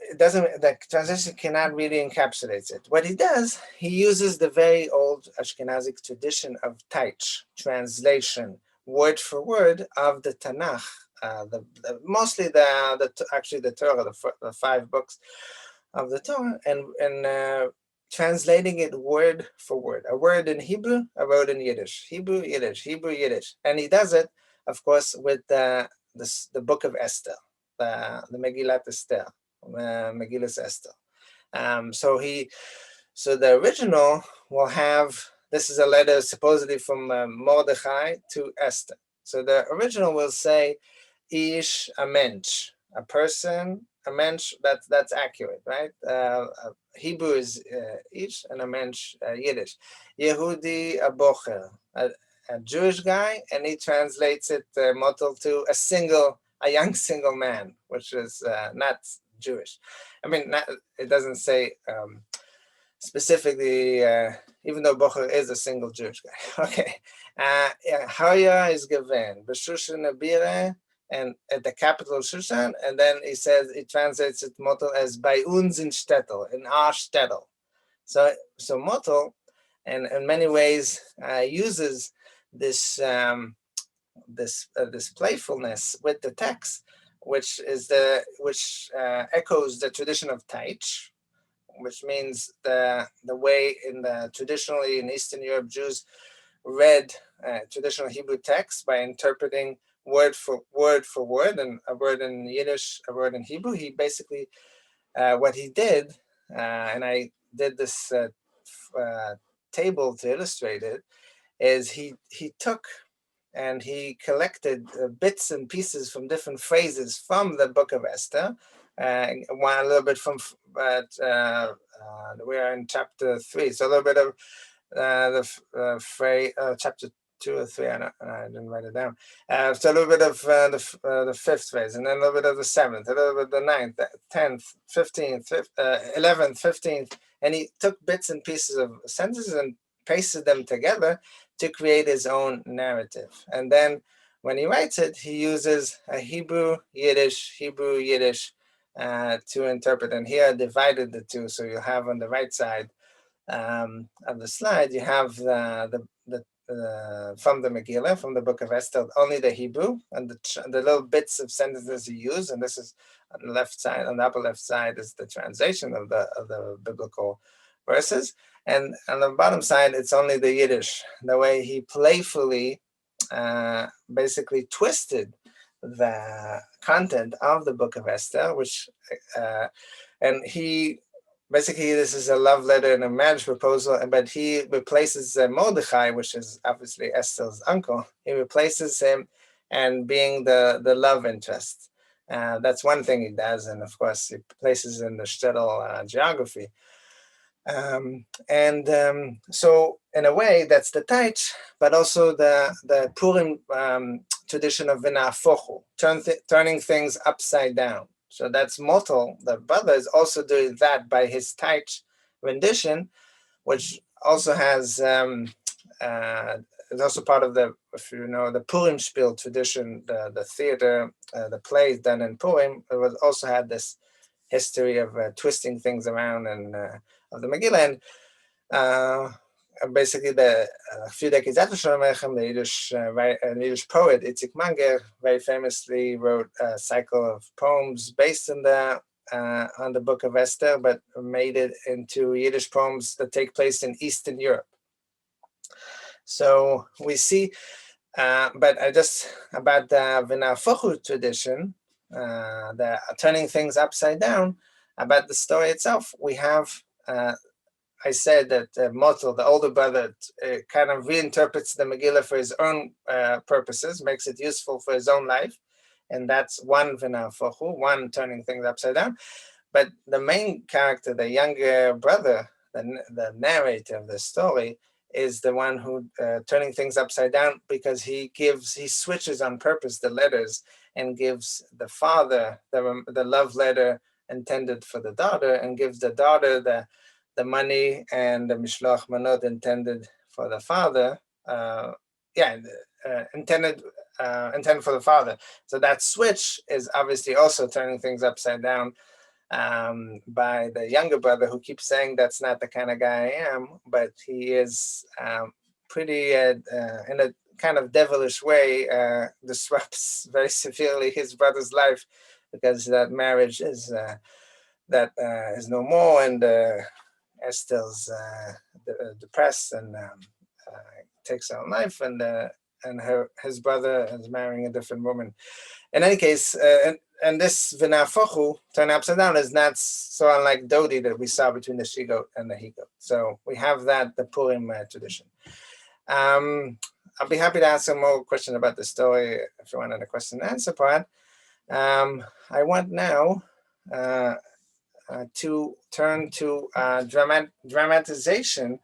translation cannot really encapsulate it. What he does, he uses the very old Ashkenazic tradition of Taytsh, translation, word for word of the Tanakh, mostly actually the Torah, the 5 books of the Torah, and translating it word for word, a word in Hebrew, a word in Yiddish, Hebrew, Yiddish, Hebrew, Yiddish, and he does it, of course, with the Book of Esther, the Megillat Esther. Megillas Esther. So the original will have, this is a letter supposedly from Mordechai to Esther. So the original will say, Ish, a mensch, a person, a mensch, that's accurate, right? Hebrew is Ish, and a mensch, Yiddish. Yehudi, a bocher, a Jewish guy, and he translates it motel to a young single man, which is not Jewish. I mean, it doesn't say specifically, even though Bocher is a single Jewish guy. Okay. Haya is given, B'Shushan Abire, and at the capital Shushan, and then he translates it motel as by uns in Shtetl, in our Shtetl. So motel, and in many ways, uses this playfulness with the text, which echoes the tradition of Taytsh, which means the way traditionally in Eastern Europe Jews read traditional Hebrew texts by interpreting word for word, and a word in Yiddish, a word in Hebrew. He basically what he did, and I did this table to illustrate it, is he took and he collected bits and pieces from different phrases from the Book of Esther. A little bit from, we are in chapter 3, so a little bit of the phrase, chapter 2 or 3, I didn't write it down. So a little bit of the 5th phrase, and then a little bit of the 7th, a little bit of the 9th, 10th, 15th, 11th, 15th, and he took bits and pieces of sentences and pasted them together to create his own narrative. And then when he writes it, he uses a Hebrew, Yiddish, to interpret. And here I divided the two. So you have on the right side of the slide, you have the from the Megillah, from the Book of Esther, only the Hebrew and the little bits of sentences he used. And this is on the left side, on the upper left side is the translation of the biblical verses. And on the bottom side, it's only the Yiddish, the way he playfully basically twisted the content of the Book of Esther, and he basically, this is a love letter and a marriage proposal, but he replaces Mordechai, which is obviously Esther's uncle. He replaces him and being the love interest. That's one thing he does, and of course, he places in the shtetl geography. So in a way, that's the Taytsh, but also the Purim tradition of VeNahafokh, turning things upside down. So that's Motel, the brother, is also doing that by his Taytsh rendition, which also has is also part of the, if you know, the Purim spiel tradition, the theater, the plays done in Purim. It was also had this history of twisting things around and of the Megillah. And basically, a few decades after Sholem Aleichem, the Yiddish poet Itzik Manger very famously wrote a cycle of poems based on the Book of Esther, but made it into Yiddish poems that take place in Eastern Europe. So we see, but about the VeNahafokh tradition, the turning things upside down, about the story itself, we have, I said that Motel, the older brother, kind of reinterprets the Megillah for his own purposes, makes it useful for his own life. And that's one VeNahafokh, one turning things upside down. But the main character, the younger brother, the narrator of the story, is the one who turning things upside down, because he switches on purpose the letters and gives the father the love letter intended for the daughter, and gives the daughter the money and the mishloach manot intended for the father. Intended intended for the father. So that switch is obviously also turning things upside down by the younger brother, who keeps saying that's not the kind of guy I am, but he is pretty in a kind of devilish way disrupts very severely his brother's life, because that marriage is no more, and Esther's depressed and takes her own life, and his brother is marrying a different woman. In any case, and this VeNahafokh, turn upside down, is not so unlike Dodi that we saw between the she-goat and the he-goat. So we have that, the Purim tradition. I'll be happy to answer more questions about the story if you want in a question and answer part. I want now to turn to dramatization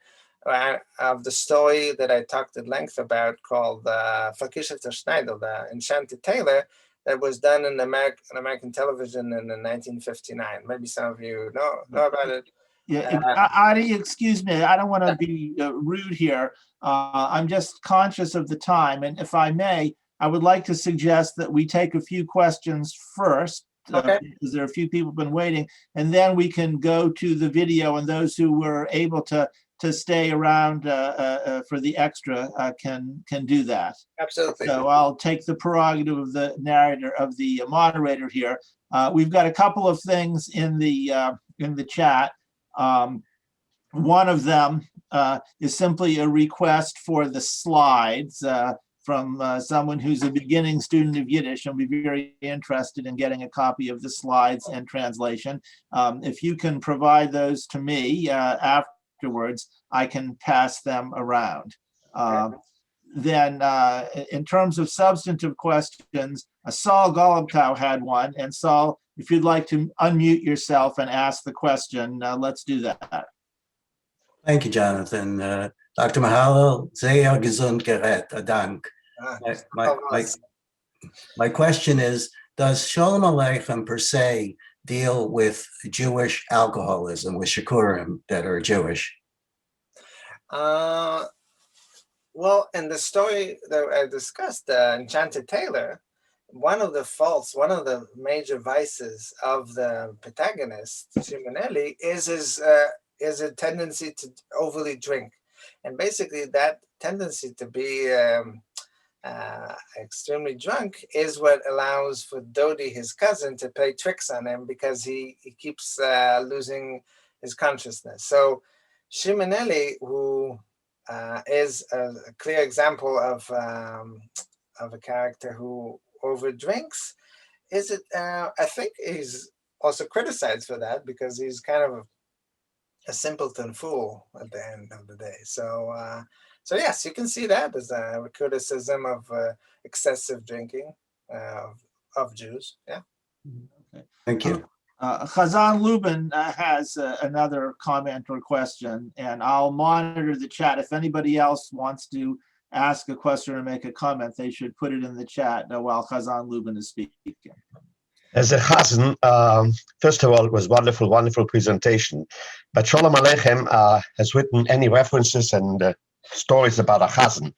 of the story that I talked at length about, called ferkishefter shnayder, the Enchanted Tailor, that was done in American television in 1959. Maybe some of you know about it. Yeah, Adi, excuse me, I don't want to be rude here. I'm just conscious of the time, and if I may, I would like to suggest that we take a few questions first, Okay. because there are a few people been waiting, and then we can go to the video, and those who were able to stay around for the extra can do that. Absolutely. So I'll take the prerogative of the narrator, of the moderator here. We've got a couple of things in the chat. One of them is simply a request for the slides from someone who's a beginning student of Yiddish and will be very interested in getting a copy of the slides and translation. If you can provide those to me afterwards, I can pass them around. Then in terms of substantive questions, Saul Golubkow had one. And Saul, if you'd like to unmute yourself and ask the question, let's do that. Thank you, Jonathan. Dr. Mahalel, sehr gesund gerät, Dank. My question is, does Sholem Aleichem per se deal with Jewish alcoholism, with shikurim that are Jewish? Well, in the story that I discussed, the Enchanted Tailor, one of the major vices of the protagonist, Shimonelli, is a tendency to overly drink. And basically that tendency to be extremely drunk is what allows for Dodi, his cousin, to play tricks on him, because he keeps losing his consciousness. So Shimonelli, who is a clear example of a character who overdrinks, I think he's also criticized for that, because he's kind of a simpleton fool at the end of the day. So yes, you can see that as a criticism of excessive drinking of Jews. Yeah. Okay. Thank you. Chazan Lubin has another comment or question, and I'll monitor the chat. If anybody else wants to ask a question or make a comment, they should put it in the chat while Chazan Lubin is speaking. As a chazan, first of all, it was wonderful presentation. But Sholem Aleichem has written any references and stories about a chazan,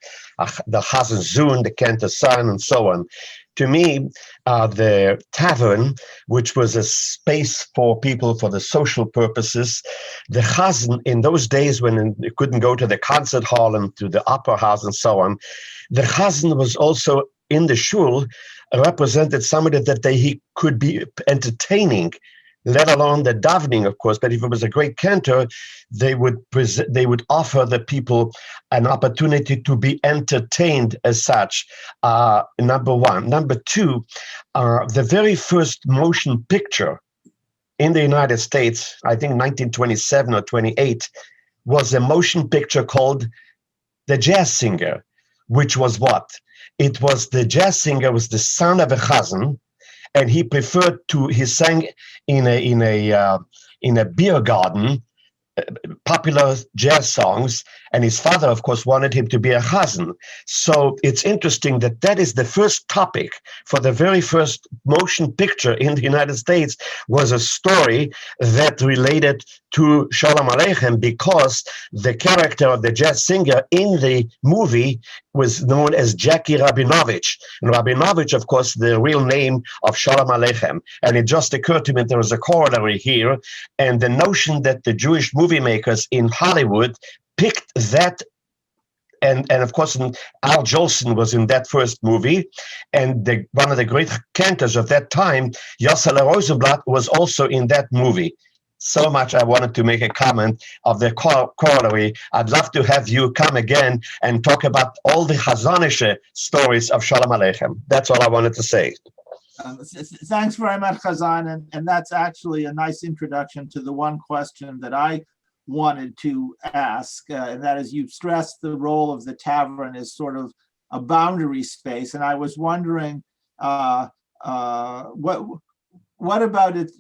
the chazan Zun, the Cantor son, and so on. To me, the tavern, which was a space for people for the social purposes, the chazan in those days when you couldn't go to the concert hall and to the opera house and so on, the chazan was also in the shul, represented somebody that he could be entertaining, let alone the davening, of course. But if it was a great cantor, they would offer the people an opportunity to be entertained as such. Number one. Number two, the very first motion picture in the United States, I think 1927 or 28, was a motion picture called The Jazz Singer, which was what? It was the jazz singer was the son of a chazan, and he sang in a beer garden popular jazz songs, and his father, of course, wanted him to be a chazan. So it's interesting that that is the first topic for the very first motion picture in the United States, was a story that related to Sholem Aleichem, because the character of the jazz singer in the movie was known as Jackie Rabinovich. And Rabinovich, of course, the real name of Sholem Aleichem. And it just occurred to me there was a corollary here, and the notion that the Jewish movie makers in Hollywood picked that, and of course Al Jolson was in that first movie, and one of the great cantors of that time, Yossele Rosenblatt, was also in that movie. So much I wanted to make a comment of the corollary. I'd love to have you come again and talk about all the Chazanische stories of Sholem Aleichem. That's all I wanted to say. Thanks very much, Chazan, and that's actually a nice introduction to the one question that I wanted to ask, and that is, you've stressed the role of the tavern as sort of a boundary space, and I was wondering, what about it?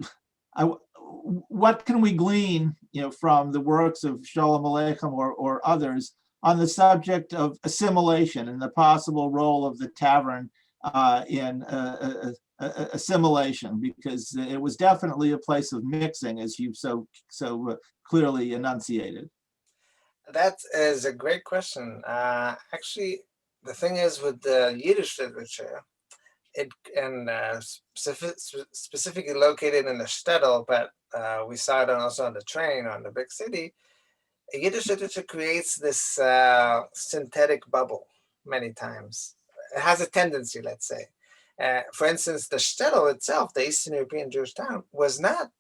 What can we glean, from the works of Sholem Aleichem or others on the subject of assimilation and the possible role of the tavern in assimilation, because it was definitely a place of mixing, as you've so clearly enunciated. That is a great question. Actually, the thing is, with the Yiddish literature, specifically located in the shtetl, but we saw it also on the train or in the big city, Yiddish literature creates this synthetic bubble many times. It has a tendency, let's say. For instance, the shtetl itself, the Eastern European Jewish town, was not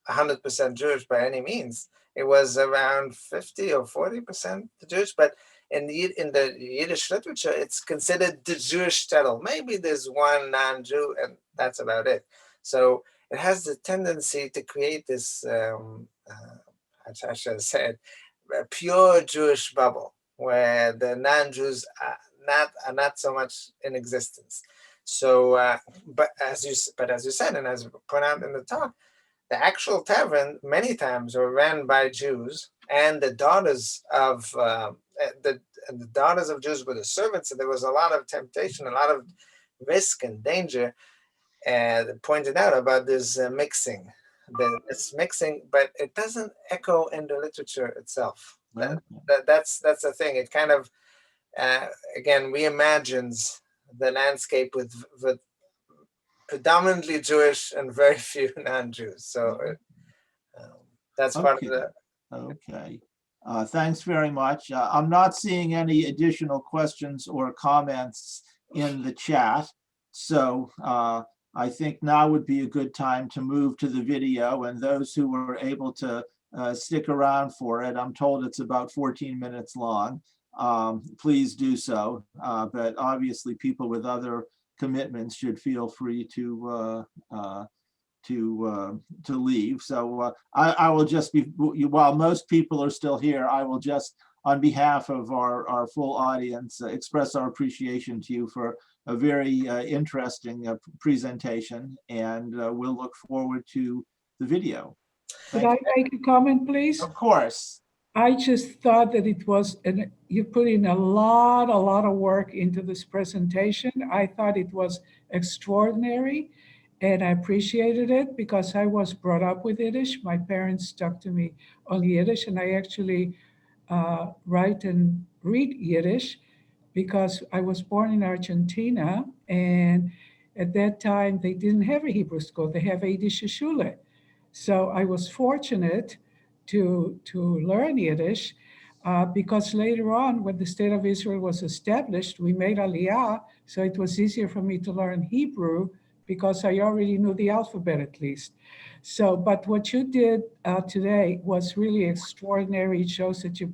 100% Jewish by any means. It was around 50 or 40% Jewish, but in the Yiddish literature, it's considered the Jewish shtetl. Maybe there's one non-Jew, and that's about it. So it has the tendency to create this, I should have said, a pure Jewish bubble, where the non-Jews are not so much in existence. So, but as you said, and as pointed out in the talk, the actual tavern many times were ran by Jews, and the daughters of the daughters of Jews were the servants. So there was a lot of temptation, a lot of risk and danger. And pointed out about this mixing, this mixing, but it doesn't echo in the literature itself. Well, That's the thing. It kind of again reimagines the landscape with predominantly Jewish and very few non-Jews. So that's part of the. Okay. Thanks very much. I'm not seeing any additional questions or comments in the chat. So I think now would be a good time to move to the video, and those who were able to stick around for it, I'm told it's about 14 minutes long. Please do so, but obviously people with other commitments should feel free to leave. So I will just be, while most people are still here, I will just, on behalf of our full audience, express our appreciation to you for a very interesting presentation, and we'll look forward to the video. Could I make a comment, please? Of course. I just thought that it was, and you put in a lot of work into this presentation. I thought it was extraordinary, and I appreciated it because I was brought up with Yiddish. My parents stuck to me on Yiddish, and I actually write and read Yiddish because I was born in Argentina, and at that time they didn't have a Hebrew school. They have a Yiddish shule. So I was fortunate to learn Yiddish because later on, when the State of Israel was established, we made Aliyah, so it was easier for me to learn Hebrew because I already knew the alphabet at least. So, but what you did today was really extraordinary. It shows that you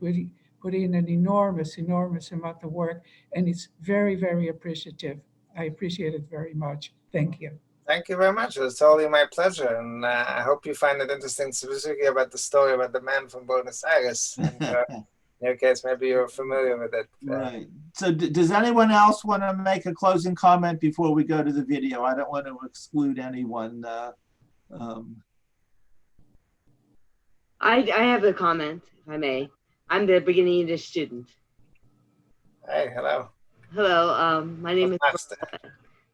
put in an enormous amount of work, and it's very, very appreciative. I appreciate it very much. Thank you. Thank you very much. It was totally my pleasure, and I hope you find it interesting, specifically about the story about the man from Buenos Aires. And, in your case, maybe you're familiar with it. Right. So does anyone else want to make a closing comment before we go to the video? I don't want to exclude anyone. I have a comment, if I may. I'm the beginning Yiddish student. Hey, hello. Hello, my name is Master. Perl,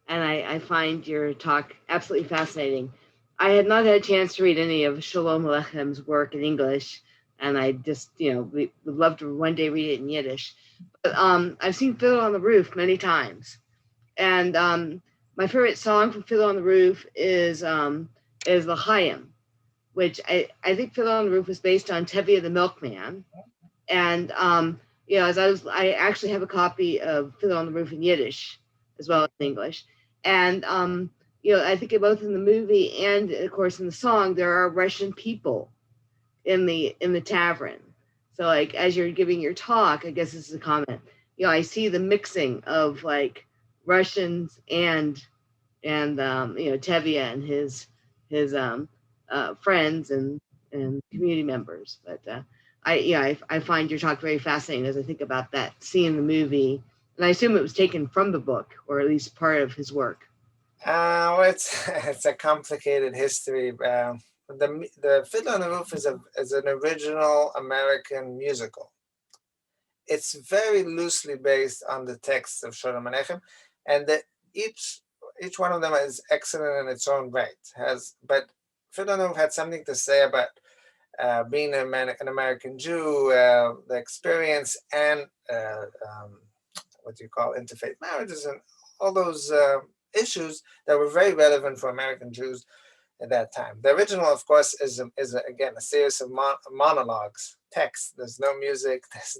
and I find your talk absolutely fascinating. I had not had a chance to read any of Sholem Aleichem's work in English, and I just, would love to one day read it in Yiddish. But I've seen Fiddler on the Roof many times, and my favorite song from Fiddler on the Roof is L'Chaim, which I think Fiddler on the Roof was based on Tevye the Milkman. And I actually have a copy of Fiddler on the Roof in Yiddish as well as in English. And I think both in the movie and of course in the song, there are Russian people in the tavern. So like as you're giving your talk, I guess this is a comment. I see the mixing of like Russians and Tevye and his friends and community members. But I find your talk very fascinating as I think about that scene in the movie, and I assume it was taken from the book or at least part of his work. Well, it's a complicated history. The Fiddler on the Roof is an original American musical. It's very loosely based on the text of Sholem Aleichem, and each one of them is excellent in its own right. But Fiddler on the Roof had something to say about being an American Jew, the experience, and what do you call interfaith marriages, and all those issues that were very relevant for American Jews at that time. The original, of course, is again a series of monologues, text. There's no music. There's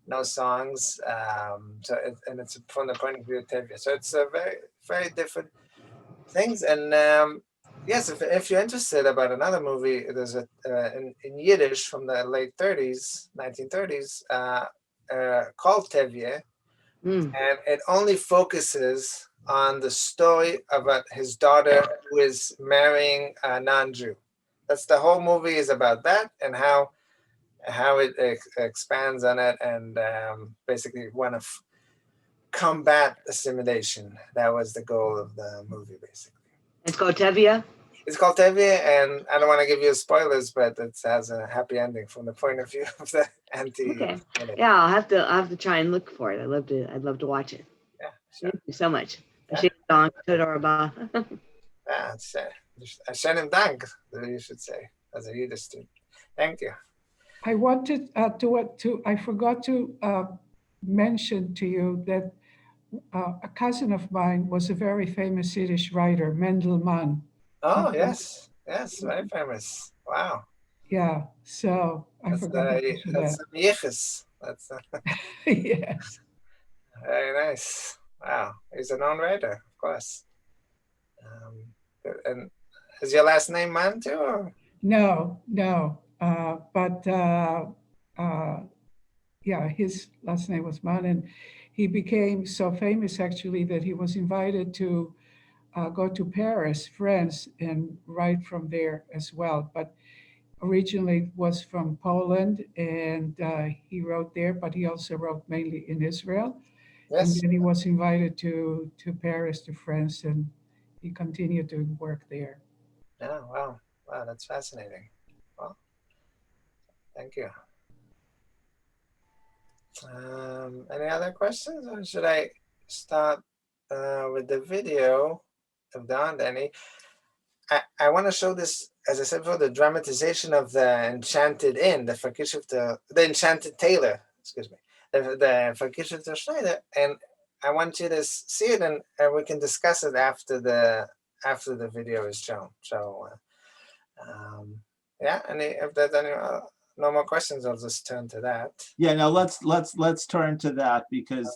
no songs. And it's from the point of view of Tevye. So it's a very, very different things. And yes, if you're interested about another movie, there's in Yiddish from the late 1930s, called Tevye, and it only focuses on the story about his daughter who is marrying a non-Jew. That's the whole movie is about that, and how it expands on it, and basically want to combat assimilation. That was the goal of the movie, basically. It's called Tevye? It's called Tevye, and I don't want to give you spoilers, but it has a happy ending from the point of view of the anti. Okay. Yeah, I'll have to try and look for it. I'd love to watch it. Yeah, sure. Thank you so much. Yeah, Sholem Dank, you should say, as a Yiddish student. Thank you. I wanted I forgot to mention to you that a cousin of mine was a very famous Yiddish writer, Mann. Oh, yes, very famous. Wow. Yeah, so I forgot to mention that. Yichus. That's Yes. Very nice. Wow, he's a known writer, of course. And is your last name Mann too? Or? No. But his last name was Mann, and he became so famous actually that he was invited to go to Paris, France, and write from there as well. But originally was from Poland, and he wrote there, but he also wrote mainly in Israel. Yes. And then he was invited to Paris, to France, and he continued to work there. Oh, wow, that's fascinating. Well, thank you. Any other questions, or should I start with the video if there aren't any? I want to show this, as I said before, the dramatization of the Enchanted Inn, the ferkishefter, the Enchanted Tailor, excuse me, the ferkishefter shnayder, and I want you to see it, and we can discuss it after the video is shown. So, and if there's any no more questions, I'll just turn to that. Yeah, now let's turn to that, because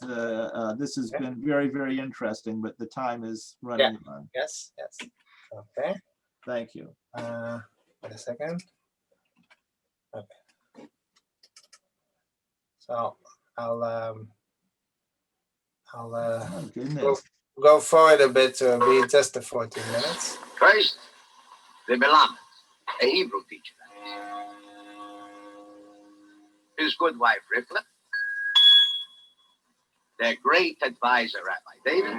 this has been very, very interesting, but the time is running on. Yes. Okay. Thank you. Wait a second. Okay. So I'll go forward a bit to be just the 14 minutes. First, the Bilam, a Hebrew teacher. His good wife, Ripla. Their great advisor, Rabbi David.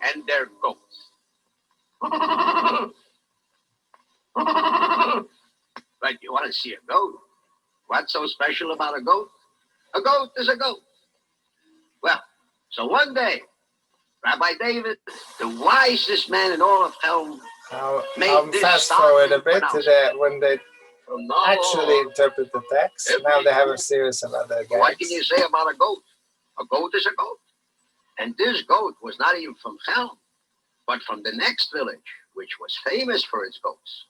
And their goats. But you want to see a goat? What's so special about a goat? A goat is a goat. Well, so one day, Rabbi David, the wisest man in all of Helm, I'll fast forward a bit to that when they actually interpret the text. Now they have a series of other guys. What can you say about a goat? A goat is a goat. And this goat was not even from Helm, but from the next village, which was famous for its goats.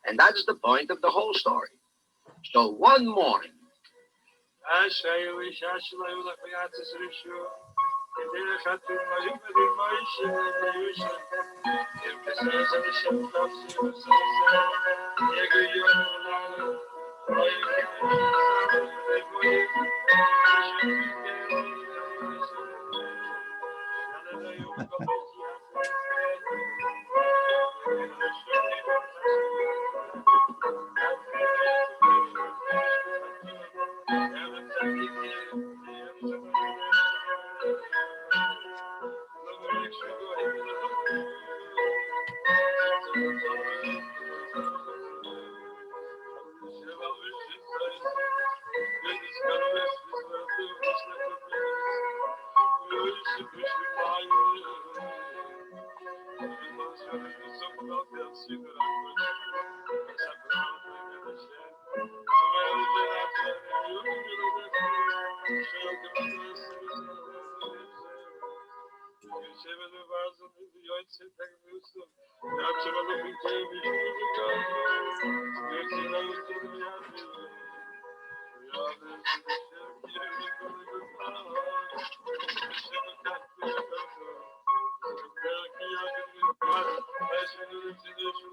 And that's the point of the whole story. So one morning,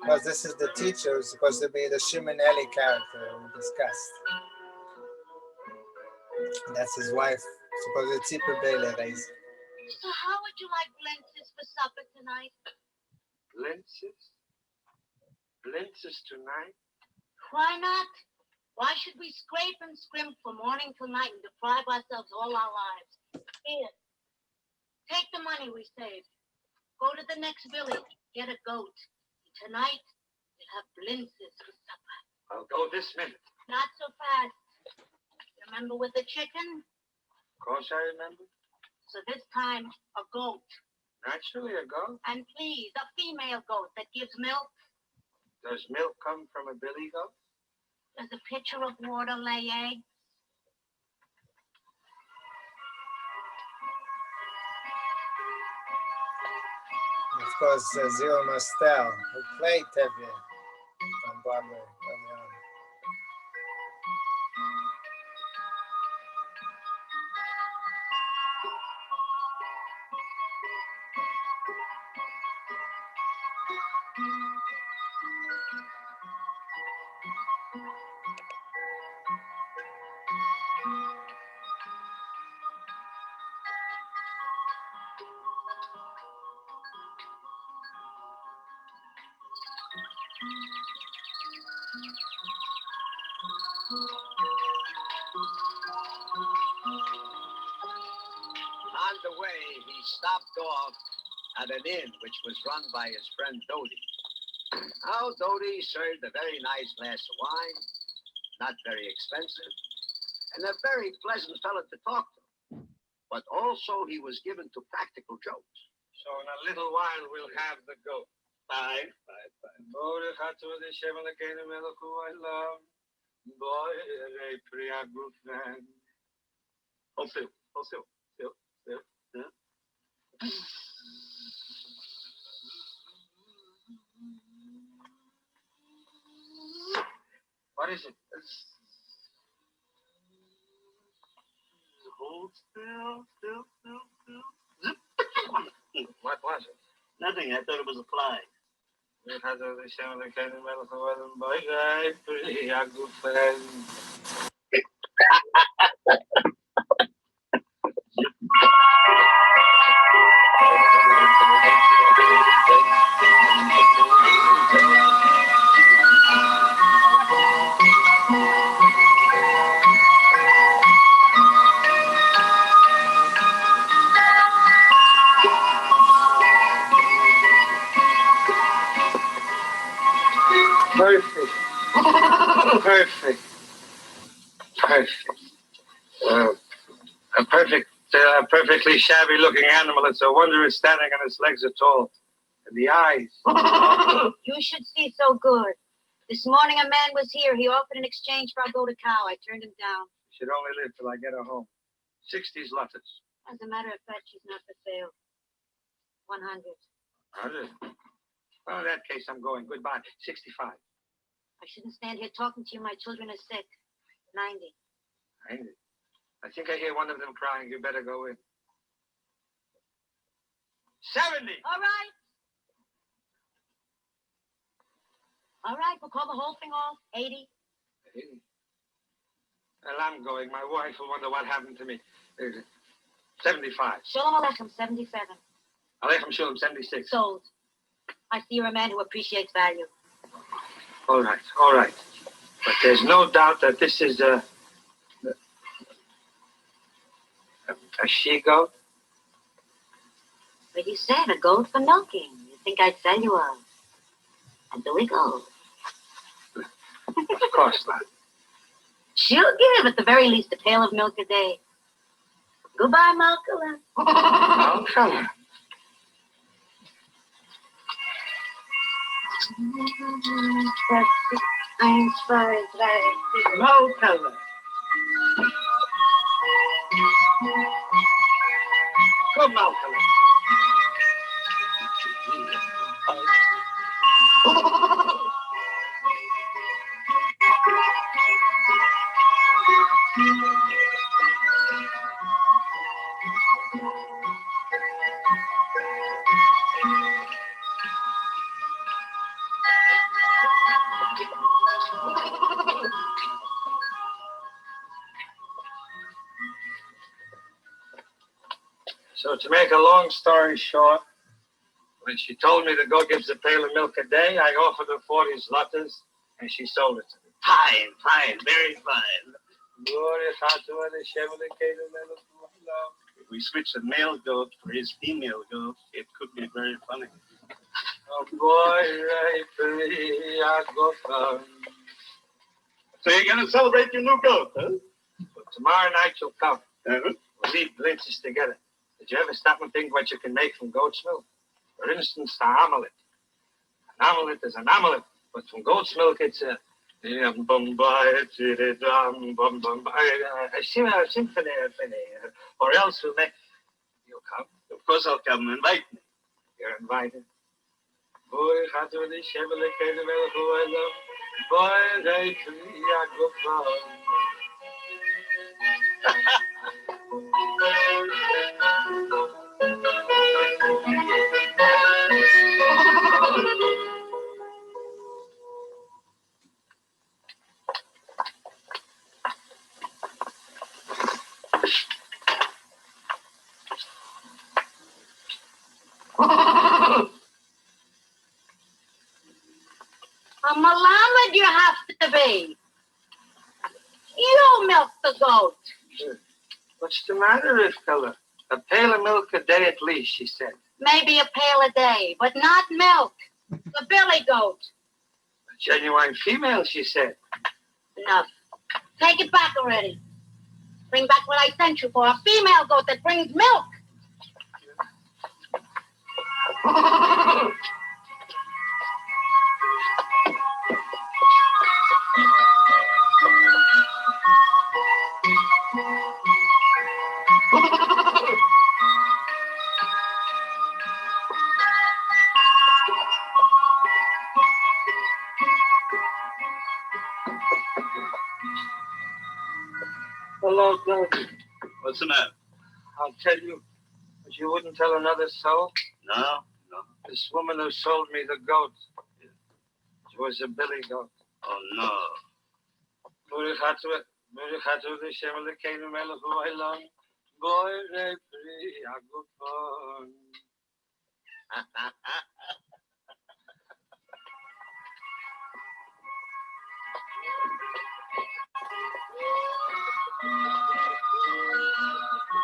because this is the teacher who's supposed to be the Sholem Aleichem character we discussed. And that's his wife, supposed to be Bele Reis. So how would you like lenses for supper tonight? Lenses? Lenses tonight? Why not? Why should we scrape and scrimp from morning till night and deprive ourselves all our lives? Here, take the money we saved. Go to the next village, get a goat. Tonight, we'll have lenses for supper. I'll go this minute. Not so fast. Remember with the chicken? Of course I remember. So this time, a goat. Naturally a goat. And please, a female goat that gives milk. Does milk come from a billy goat? Does a pitcher of water lay eggs? Of course, Zero Mostel, who played Tavern on Broadway early on. On the way, he stopped off at an inn which was run by his friend Dodi. Now, Dodi served a very nice glass of wine, not very expensive, and a very pleasant fellow to talk to. But also, he was given to practical jokes. So in a little while, we'll have the goat. Fine. Boy, I love. Boy, a priya gufan. Also. What is it? Hold still. Zip. What was it? Nothing. I thought it was a fly. It has a shame of the kind of metal for boy, I pretty good friend. Perfect. A perfectly shabby-looking animal. It's a wonder it's standing on its legs at all. And the eyes. You should see so good. This morning a man was here. He offered an exchange for a goat cow. I turned him down. Should only live till I get her home. 60 zlotys. As a matter of fact, she's not for sale. 100. 100? Well, in that case, I'm going. Goodbye. 65. I shouldn't stand here talking to you. My children are sick. 90. 90. I think I hear one of them crying. You better go in. 70. All right. All right, we'll call the whole thing off. 80. 80. Well, I'm going. My wife will wonder what happened to me. 75. Sholem Aleichem, 77. Aleichem Sholem, 76. Sold. I see you're a man who appreciates value. All right, all right. But there's no doubt that this is a she-goat. But you said a goat for milking. You think I'd sell you a billy goat? Of course not. She'll give at the very least a pail of milk a day. Goodbye, Malcolm. Malcolm. Malcolm. Come, Malcolm. So to make a long story short, when she told me the goat gives a pail of milk a day, I offered her 40 zlotys, and she sold it to me. Fine, fine, very fine. If we switch the male goat for his female goat, it could be very funny. Oh boy, So you're going to celebrate your new goat, huh? Well, tomorrow night you'll come. Uh-huh. We'll eat blintzes together. Did you ever stop and think what you can make from goat's milk? For instance, the omelet. An omelet is an omelet, but from goat's milk it's a symphony. Or else we'll make... You'll come? Of course I'll come. Invite me. You're invited. A malamed you have to be. You milk the goat. What's the matter, Rivkala? A pail of milk a day at least, she said. Maybe a pail a day, but not milk. The billy goat. A genuine female, she said. Enough. Take it back already. Bring back what I sent you for. A female goat that brings milk. Hello, Dodi. What's the matter? I'll tell you, but you wouldn't tell another soul. No. This woman who sold me the goat. She was a billy goat. Oh, no.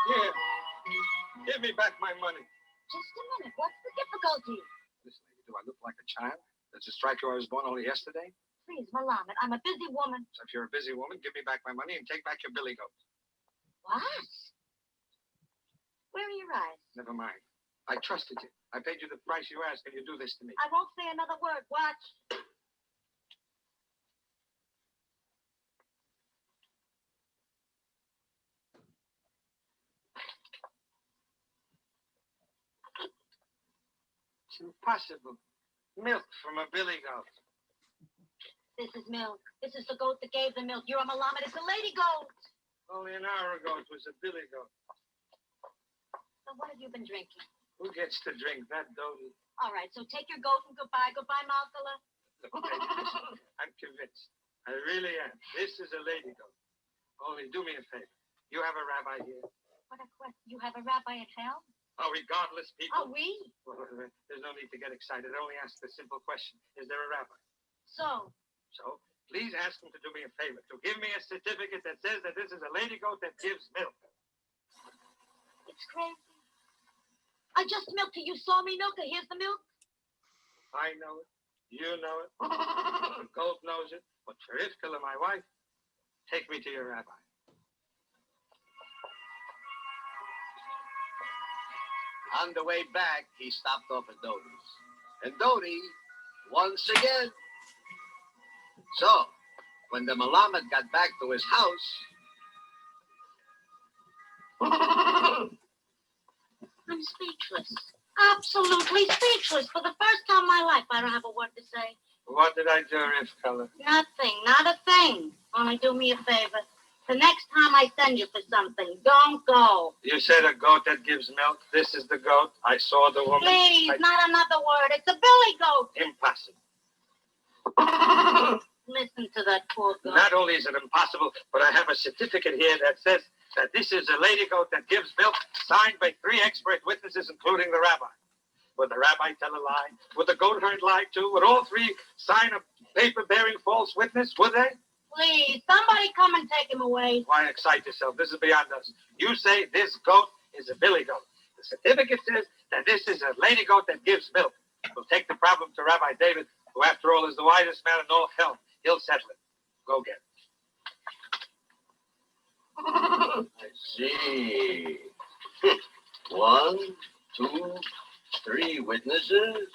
Here, give me back my money. Just a minute. What's the difficulty? Listen, do I look like a child? Does it strike you I was born only yesterday? Please, Malamed, I'm a busy woman. So if you're a busy woman, give me back my money and take back your billy goat. What? Where are your eyes? Never mind. I trusted you. I paid you the price you asked, and you do this to me. I won't say another word. Watch. It's impossible. Milk from a billy goat. This is milk. This is the goat that gave the milk. You're a Malamed. It's a lady goat. Only an hour ago it was a billy goat. So what have you been drinking? Who gets to drink that, Dodi? All right, so take your goat and goodbye. Goodbye, Malkala. Look, lady, listen, I'm convinced. I really am. This is a lady goat. Only do me a favor. You have a rabbi here. What a question. You have a rabbi at hell? Oh, regardless, people. Oh, we? Well, there's no need to get excited. I only ask the simple question. Is there a rabbi? So, Please ask him to do me a favor. To give me a certificate that says that this is a lady goat that gives milk. it's crazy. I just milked her. You saw me milk her. Here's the milk. I know it. You know it. The goat knows it. But for Rivkala, my wife, take me to your rabbi. On the way back, he stopped off at Dodi's. And Dodi, once again. So, when the Malamed got back to his house, I'm speechless. Absolutely speechless. For the first time in my life, I don't have a word to say. What did I do, Rivkala? Nothing. Not a thing. Only do me a favor. The next time I send you for something, don't go. You said a goat that gives milk. This is the goat. I saw the woman. Please, not another word. It's a billy goat. Impossible. Listen to that poor goat. Not only is it impossible, but I have a certificate here that says that this is a lady goat that gives milk, signed by 3 expert witnesses, including the rabbi. Would the rabbi tell a lie? Would the goat herd lie too? Would all 3 sign a paper bearing false witness? Would they? Please, somebody come and take him away. Why excite yourself? This is beyond us. You say this goat is a billy goat. The certificate says that this is a lady goat that gives milk. We'll take the problem to Rabbi David, who after all is the wisest man in all hell. He'll settle it. Go get it. I see. 1, 2, 3 witnesses,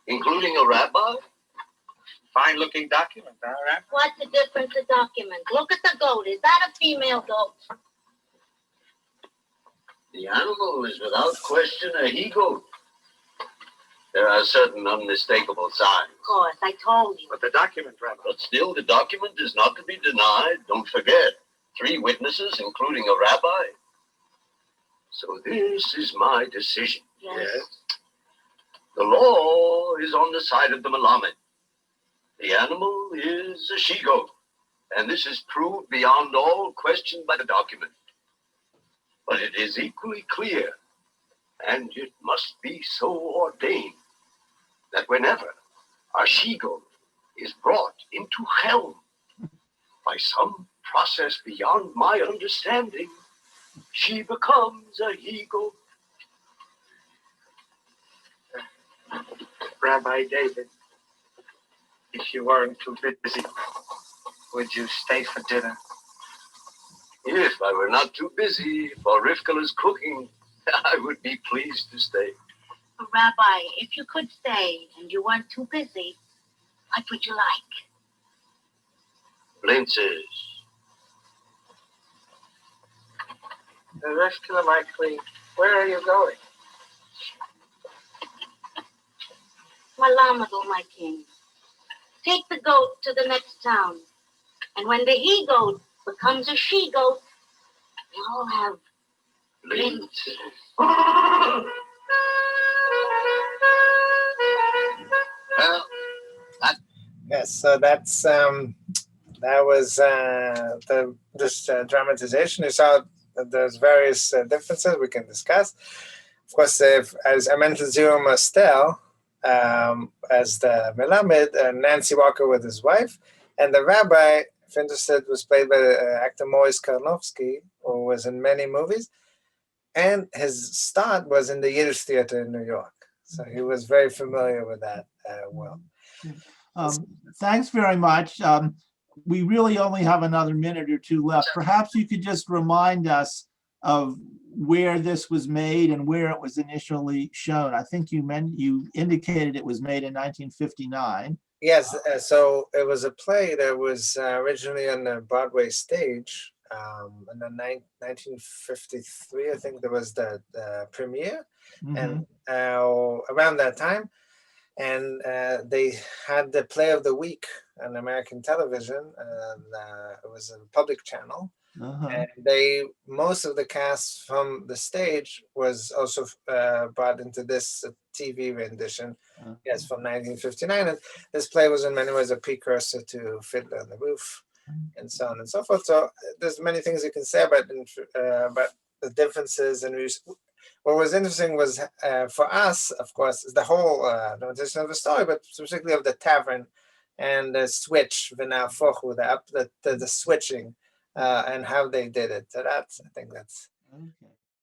including a rabbi. Fine-looking document, all right? What's the difference of document? Look at the goat. Is that a female goat? The animal is without question a he-goat. There are certain unmistakable signs. Of course, I told you. But the document, Rabbi. But still, the document is not to be denied. Don't forget, 3 witnesses, including a rabbi. So this is my decision. Yes. The law is on the side of the Malamed. The animal is a she-goat, and this is proved beyond all question by the document. But it is equally clear, and it must be so ordained, that whenever a she-goat is brought into hell by some process beyond my understanding, she becomes a he-goat. Rabbi David, if you weren't too busy, would you stay for dinner? If I were not too busy for Rivkala's cooking, I would be pleased to stay. Rabbi, if you could stay and you weren't too busy, what would you like? Blintzes. The rest of them, likely. Where are you going? Malamed, my king. Take the goat to the next town. And when the he-goat becomes a she-goat, you'll have Blintzes. Well, Yes, so that's that was this dramatization. You saw that there's various differences we can discuss. Of course, as I mentioned, Zero Mastel as the Melamed, Nancy Walker with his wife, and the rabbi, if interested, was played by actor Maurice Karnofsky, who was in many movies, and his start was in the Yiddish Theater in New York. So he was very familiar with that well. Thanks very much. We really only have another minute or two left. Perhaps you could just remind us of where this was made and where it was initially shown. I think you indicated it was made in 1959. Yes, so it was a play that was originally on the Broadway stage. In the 1953, I think there was the premiere, and around that time, and they had the play of the week on American television, and it was a public channel. And most of the cast from the stage was also brought into this TV rendition, yes, from 1959. And this play was in many ways a precursor to Fiddler on the Roof, and so on and so forth. So there's many things you can say about the differences. And what was interesting was for us, of course, is the whole notation of the story, but specifically of the tavern and the switch, VeNahafokh, the switching. And how they did it. So I think that's